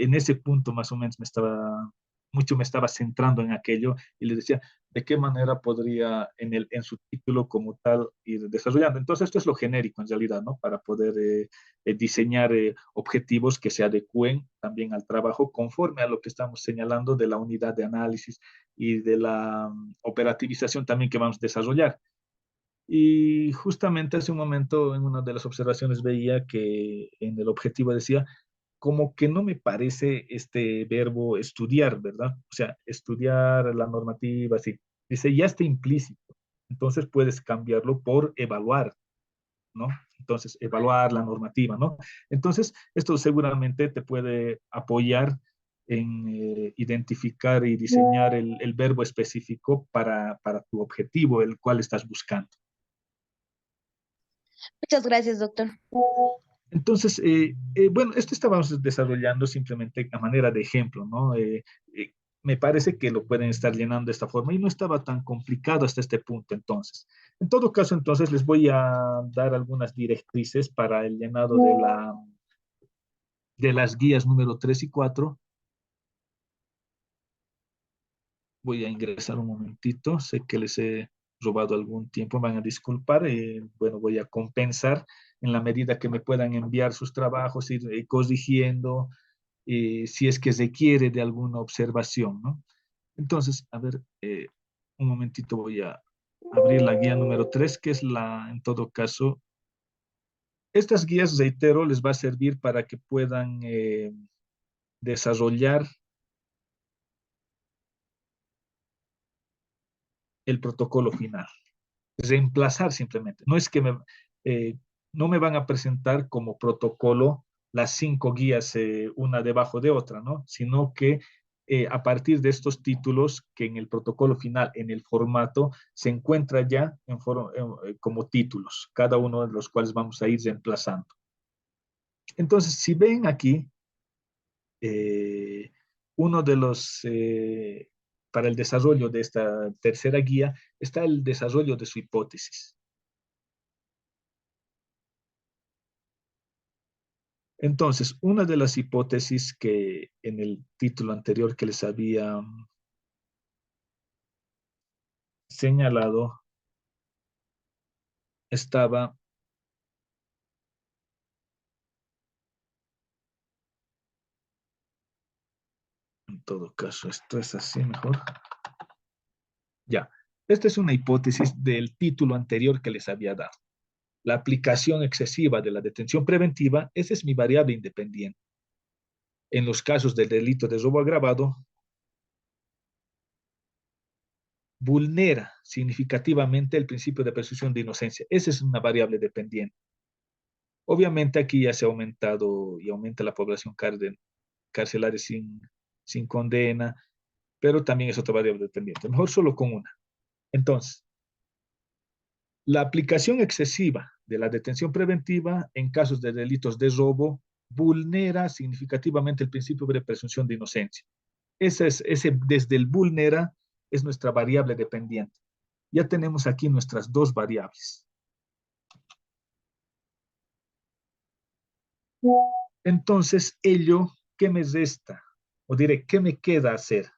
En ese punto más o menos me estaba centrando en aquello y les decía de qué manera podría en su título como tal ir desarrollando. Entonces, esto es lo genérico en realidad, ¿no? Para poder diseñar objetivos que se adecúen también al trabajo conforme a lo que estamos señalando de la unidad de análisis y de la operativización también que vamos a desarrollar. Y justamente hace un momento en una de las observaciones veía que en el objetivo decía, como que no me parece este verbo estudiar, ¿verdad? O sea, estudiar la normativa, sí. Dice, ya está implícito. Entonces puedes cambiarlo por evaluar, ¿no? Entonces, evaluar la normativa, ¿no? Entonces, esto seguramente te puede apoyar en identificar y diseñar el verbo específico para tu objetivo, el cual estás buscando. Muchas gracias, doctor. Entonces, bueno, esto estábamos desarrollando simplemente a manera de ejemplo, ¿no? Eh, Me parece que lo pueden estar llenando de esta forma y no estaba tan complicado hasta este punto, entonces. En todo caso, entonces les voy a dar algunas directrices para el llenado de las guías número 3 y 4. Voy a ingresar un momentito, sé que les he robado algún tiempo, van a disculpar, bueno, voy a compensar en la medida que me puedan enviar sus trabajos, ir corrigiendo si es que requiere de alguna observación, ¿no? Entonces, a ver, un momentito voy a abrir la guía número 3 que es en todo caso, estas guías, reitero, les va a servir para que puedan desarrollar el protocolo final. Reemplazar simplemente. No es que eh, no me van a presentar como protocolo las 5 guías, una debajo de otra, ¿no? Sino que a partir de estos títulos, que en el protocolo final, en el formato, se encuentra ya como títulos, cada uno de los cuales vamos a ir reemplazando. Entonces, si ven aquí, eh, uno de los, para el desarrollo de esta tercera guía, está el desarrollo de su hipótesis. Entonces, una de las hipótesis que en el título anterior que les había señalado estaba, en todo caso, esto es así mejor. Ya, esta es una hipótesis del título anterior que les había dado. La aplicación excesiva de la detención preventiva, esa es mi variable independiente. En los casos del delito de robo agravado, vulnera significativamente el principio de presunción de inocencia. Esa es una variable dependiente. Obviamente aquí ya se ha aumentado y aumenta la población carcelaria sin condena, pero también es otra variable dependiente. Mejor solo con una. Entonces, la aplicación excesiva de la detención preventiva en casos de delitos de robo vulnera significativamente el principio de presunción de inocencia. Ese desde el vulnera es nuestra variable dependiente. Ya tenemos aquí nuestras dos variables. Entonces, ello, ¿qué me resta? O diré, ¿qué me queda hacer?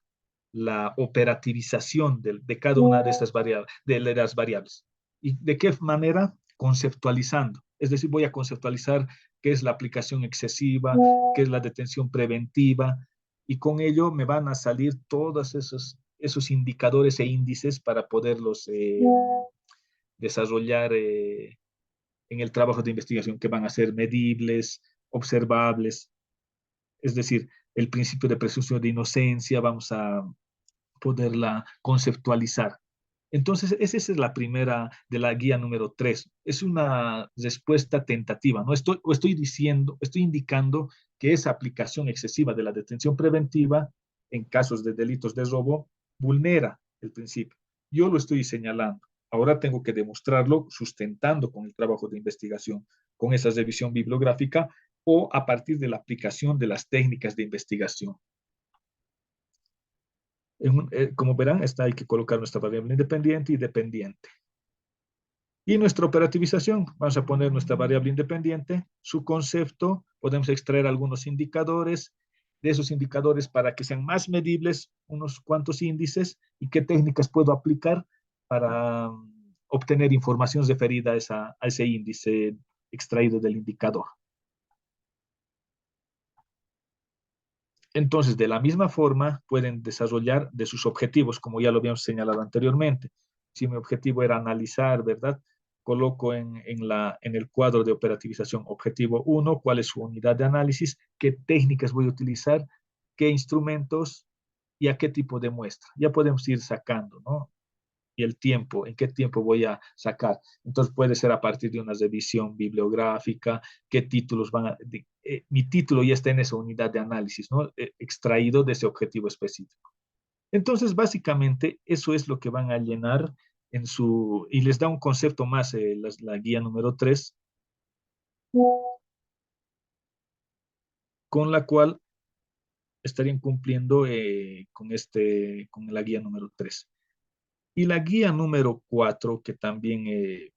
La operativización de cada una de estas variables, de las variables. ¿Y de qué manera? Conceptualizando. Es decir, voy a conceptualizar qué es la aplicación excesiva, qué es la detención preventiva, y con ello me van a salir todos esos indicadores e índices para poderlos desarrollar en el trabajo de investigación que van a ser medibles, observables, es decir, el principio de presunción de inocencia, vamos a poderla conceptualizar. Entonces, esa es la primera de la guía número 3. Es una respuesta tentativa, ¿no? Estoy diciendo, estoy indicando que esa aplicación excesiva de la detención preventiva en casos de delitos de robo vulnera el principio. Yo lo estoy señalando. Ahora tengo que demostrarlo sustentando con el trabajo de investigación, con esa revisión bibliográfica o a partir de la aplicación de las técnicas de investigación. Como verán, hay que colocar nuestra variable independiente y dependiente. Y nuestra operativización, vamos a poner nuestra variable independiente, su concepto, podemos extraer algunos indicadores, de esos indicadores para que sean más medibles, unos cuantos índices, y qué técnicas puedo aplicar para obtener información referida a ese índice extraído del indicador. Entonces, de la misma forma, pueden desarrollar de sus objetivos, como ya lo habíamos señalado anteriormente. Si mi objetivo era analizar, ¿verdad? Coloco en el cuadro de operativización objetivo 1, cuál es su unidad de análisis, qué técnicas voy a utilizar, qué instrumentos y a qué tipo de muestra. Ya podemos ir sacando, ¿no? Y el tiempo, en qué tiempo voy a sacar. Entonces puede ser a partir de una revisión bibliográfica, qué títulos mi título ya está en esa unidad de análisis, ¿no? Extraído de ese objetivo específico. Entonces, básicamente, eso es lo que van a llenar y les da un concepto más, la guía número 3, con la cual estarían cumpliendo con la guía número 3. Y la guía número 4, que también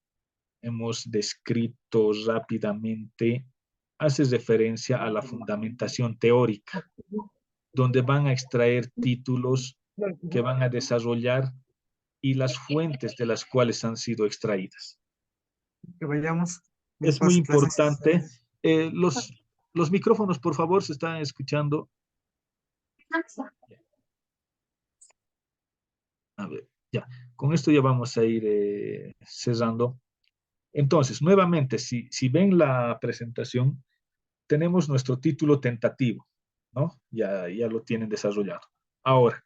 hemos descrito rápidamente, hace referencia a la fundamentación teórica, donde van a extraer títulos que van a desarrollar y las fuentes de las cuales han sido extraídas. Que vayamos. Es muy importante. Los micrófonos, por favor, se están escuchando. A ver, ya. Con esto ya vamos a ir cerrando. Entonces, nuevamente, si ven la presentación, tenemos nuestro título tentativo, ¿no? Ya lo tienen desarrollado. Ahora,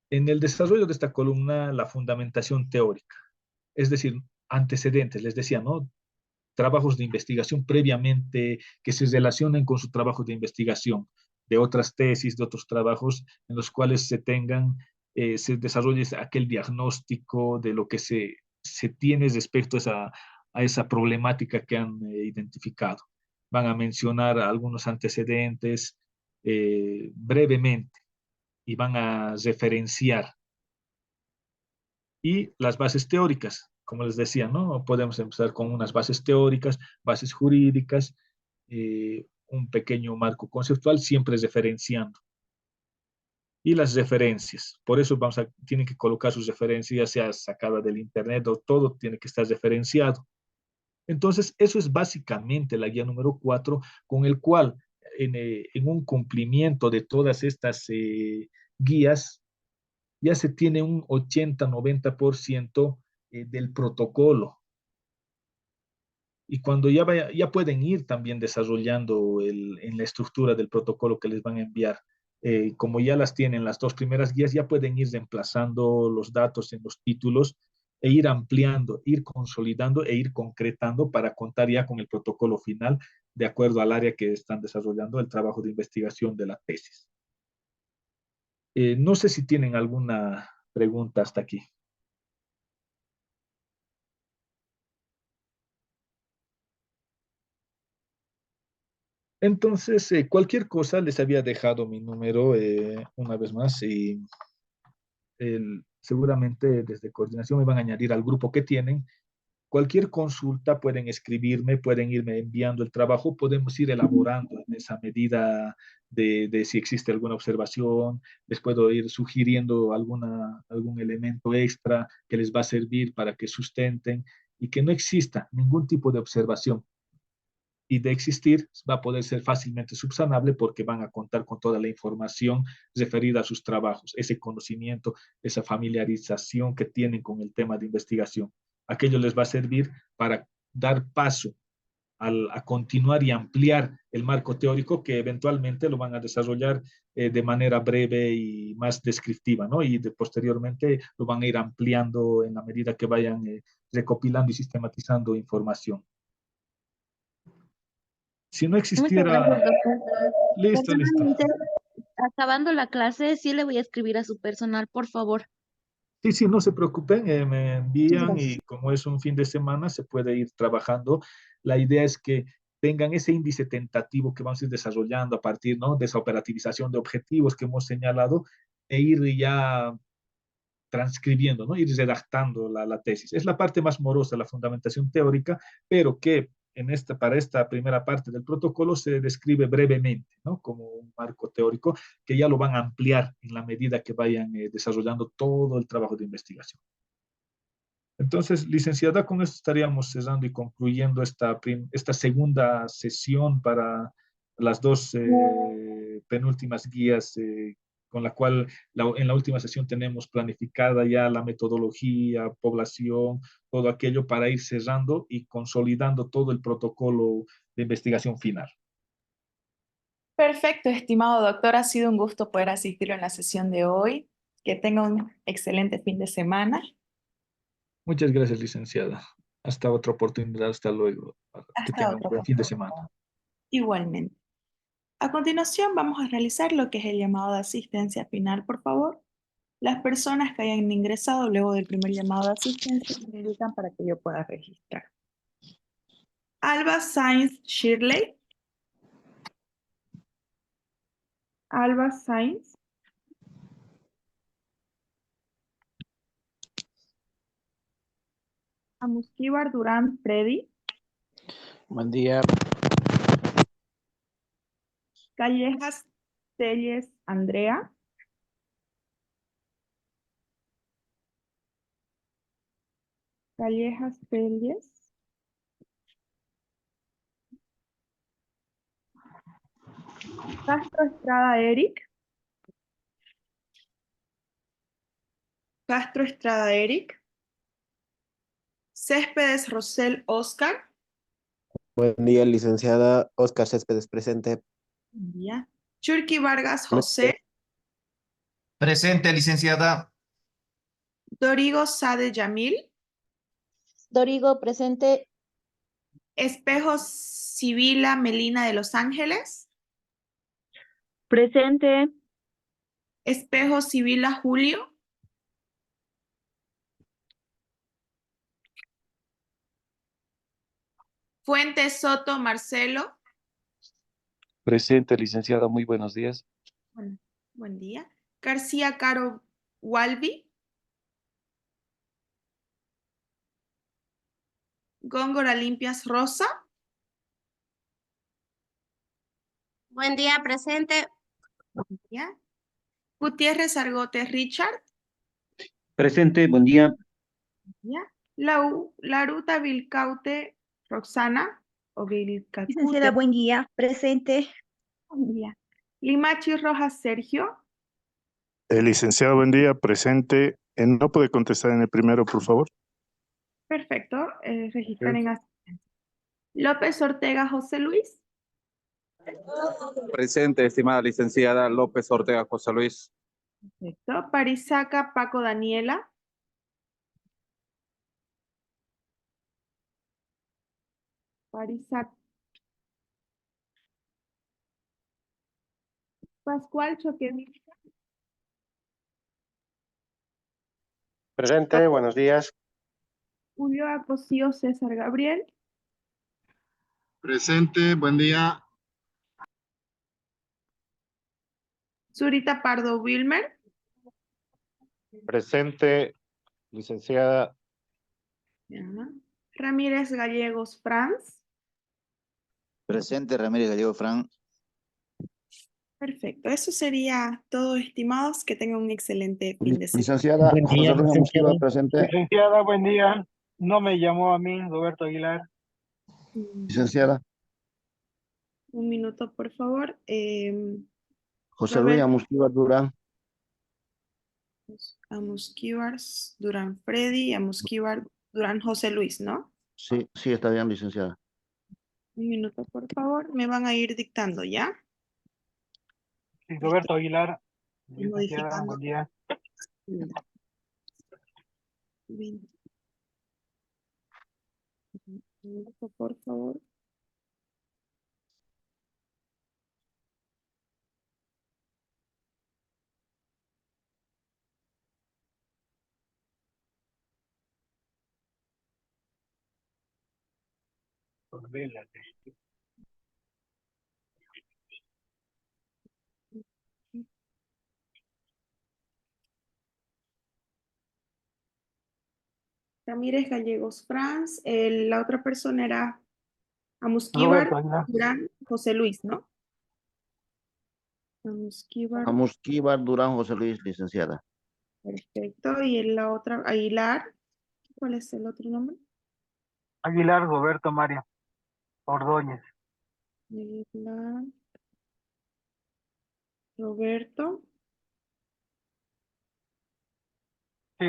en el desarrollo de esta columna, la fundamentación teórica, es decir, antecedentes, les decía, ¿no? Trabajos de investigación previamente que se relacionen con su trabajo de investigación, de otras tesis, de otros trabajos en los cuales se desarrolle aquel diagnóstico de lo que se tiene respecto a esa problemática que han identificado. Van a mencionar algunos antecedentes brevemente y van a referenciar. Y las bases teóricas, como les decía, ¿no? Podemos empezar con unas bases teóricas, bases jurídicas, un pequeño marco conceptual, siempre referenciando. Y las referencias, por eso tienen que colocar sus referencias, ya sea sacada del internet o todo tiene que estar referenciado. Entonces, eso es básicamente la guía número 4, con el cual en un cumplimiento de todas estas guías, ya se tiene un 80-90% del protocolo. Y cuando ya pueden ir también desarrollando en la estructura del protocolo que les van a enviar. Como ya las tienen las dos primeras guías, ya pueden ir reemplazando los datos en los títulos e ir ampliando, ir consolidando e ir concretando para contar ya con el protocolo final de acuerdo al área que están desarrollando el trabajo de investigación de la tesis. No sé si tienen alguna pregunta hasta aquí. Entonces, cualquier cosa, les había dejado mi número una vez más y seguramente desde coordinación me van a añadir al grupo que tienen. Cualquier consulta pueden escribirme, pueden irme enviando el trabajo, podemos ir elaborando en esa medida de si existe alguna observación, les puedo ir sugiriendo algún elemento extra que les va a servir para que sustenten y que no exista ningún tipo de observación. Y de existir va a poder ser fácilmente subsanable porque van a contar con toda la información referida a sus trabajos, ese conocimiento, esa familiarización que tienen con el tema de investigación. Aquello les va a servir para dar paso a continuar y ampliar el marco teórico que eventualmente lo van a desarrollar de manera breve y más descriptiva, ¿no? Y posteriormente lo van a ir ampliando en la medida que vayan recopilando y sistematizando información. Si no Muchas existiera... gracias, doctor. Listo, listo. Personalmente, acabando la clase, sí le voy a escribir a su personal, por favor. Sí, sí, no se preocupen, me envían Gracias. y como es un fin de semana se puede ir trabajando. La idea es que tengan ese índice tentativo que vamos a ir desarrollando a partir, ¿no?, de esa operativización de objetivos que hemos señalado e ir ya transcribiendo, ¿no?, ir redactando la tesis. Es la parte más morosa, la fundamentación teórica, pero que para esta primera parte del protocolo se describe brevemente, ¿no?, como un marco teórico que ya lo van a ampliar en la medida que vayan desarrollando todo el trabajo de investigación. Entonces, licenciada, con esto estaríamos cerrando y concluyendo esta segunda sesión para las dos penúltimas guías con la cual en la última sesión tenemos planificada ya la metodología, población, todo aquello para ir cerrando y consolidando todo el protocolo de investigación final. Perfecto, estimado doctor. Ha sido un gusto poder asistir en la sesión de hoy. Que tenga un excelente fin de semana. Muchas gracias, licenciada. Hasta otra oportunidad. Hasta luego. Que Hasta tenga un otra buen fin de oportunidad. semana. Igualmente. A continuación vamos a realizar lo que es el llamado de asistencia final, por favor. Las personas que hayan ingresado luego del primer llamado de asistencia me indican para que yo pueda registrar. Alba Sainz Shirley. Alba Sainz. Amusquíbar Durán Freddy. Buen día. Callejas Telles Andrea. Callejas Telles. Castro Estrada Eric. Castro Estrada Eric. Céspedes Rosel Oscar. Buen día, licenciada. Oscar Céspedes, presente. Buen día. Churqui Vargas José. Presente, licenciada. Dorigo Sade Yamil. Dorigo, presente. Espejos Sibila Melina de Los Ángeles. Presente. Espejos Sibila Julio. Fuentes Soto Marcelo. Presente, licenciada. Muy buenos días. Bueno, buen día. García Caro Walvi. Góngora Limpias Rosa. Buen día, presente. Buen día. Gutiérrez Argote Richard. Presente, buen día. Buen día. Laruta Vilcaute Roxana. O Vilcacute. Licenciada, buen día. Presente. Buen día. Limachi Rojas Sergio. Licenciado, buen día, presente. ¿No puede contestar en el primero, por favor? Perfecto. Registrar en asistencia. López Ortega José Luis. Presente, estimada licenciada López Ortega José Luis. Perfecto. Parisaca Paco Daniela. Parisaca. Pascual Choquevilla. Presente, buenos días. Julio Acosío César Gabriel. Presente, buen día. Zurita Pardo Wilmer. Presente, licenciada. Ya. Ramírez Gallegos Franz. Presente, Ramírez Gallego Fran. Perfecto. Eso sería todo, estimados. Que tengan un excelente fin de semana. Licenciada, Buen día, José Luis Amusquiva, presente. Licenciada, buen día. No me llamó a mí, Roberto Aguilar. Licenciada, Un minuto, por favor. José Luis Roberto Amusquiva Durán. Amusquíbar Durán Freddy, Amusquíbar Durán José Luis, ¿no? Sí, sí, está bien, licenciada. Un minuto, por favor. Me van a ir dictando, ¿ya? Sí, Roberto Aguilar, Y licenciada, modificando. buen día. Bien. Un minuto, por favor. Ramírez Gallegos Franz. La otra persona era Amusquíbar, Roberto Aguilar. Durán, José Luis, ¿no? Amusquíbar, Amusquíbar Durán José Luis, licenciada. perfecto. Y la otra, Aguilar. ¿Cuál es el otro nombre? Aguilar Roberto Mario Ordóñez. Aguilar, Roberto. Sí,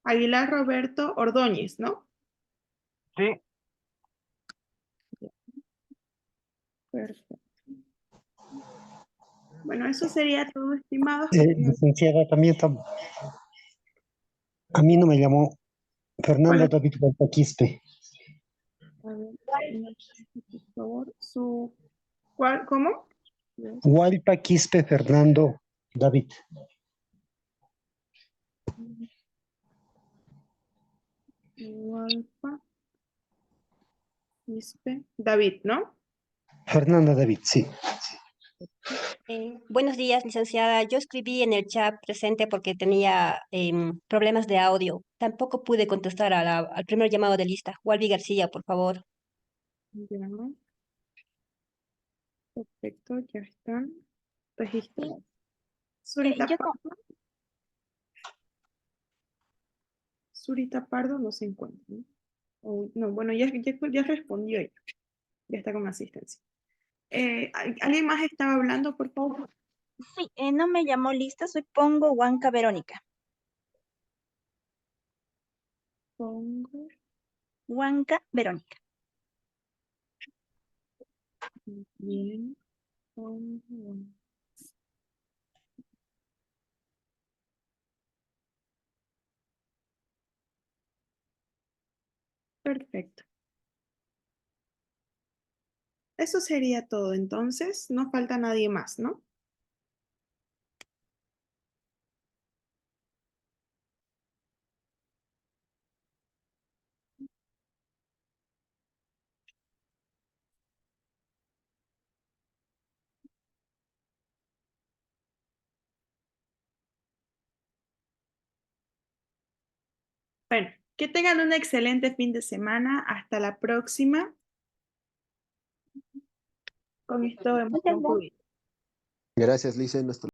Aguilar Roberto Ordóñez, ¿no? sí, Perfecto. Bueno, eso sería todo, estimados. Licenciada, también a mí no me llamó Fernando ¿Cuál es? David Quispe. A ver, por favor, ¿cómo? Hualpa Quispe Fernando David. Hualpa Quispe David, ¿no? Fernando David, sí. Buenos días, licenciada. Yo escribí en el chat presente porque tenía problemas de audio. Tampoco pude contestar al primer llamado de lista. Walby García, por favor. Ya. Perfecto, ya están registrados. Zurita Pardo no se encuentra, ¿no? No, bueno, ya respondió ella. Ya está con asistencia. ¿Alguien más estaba hablando, por favor? Sí, no me llamó lista, soy Pongo Huanca Verónica. Pongo. Huanca Verónica. Bien. Pongo. Perfecto. Eso sería todo, entonces. No falta nadie más, ¿no? Bueno, que tengan un excelente fin de semana. Hasta la próxima. Con esto hemos concluido. Gracias, Licen. Hasta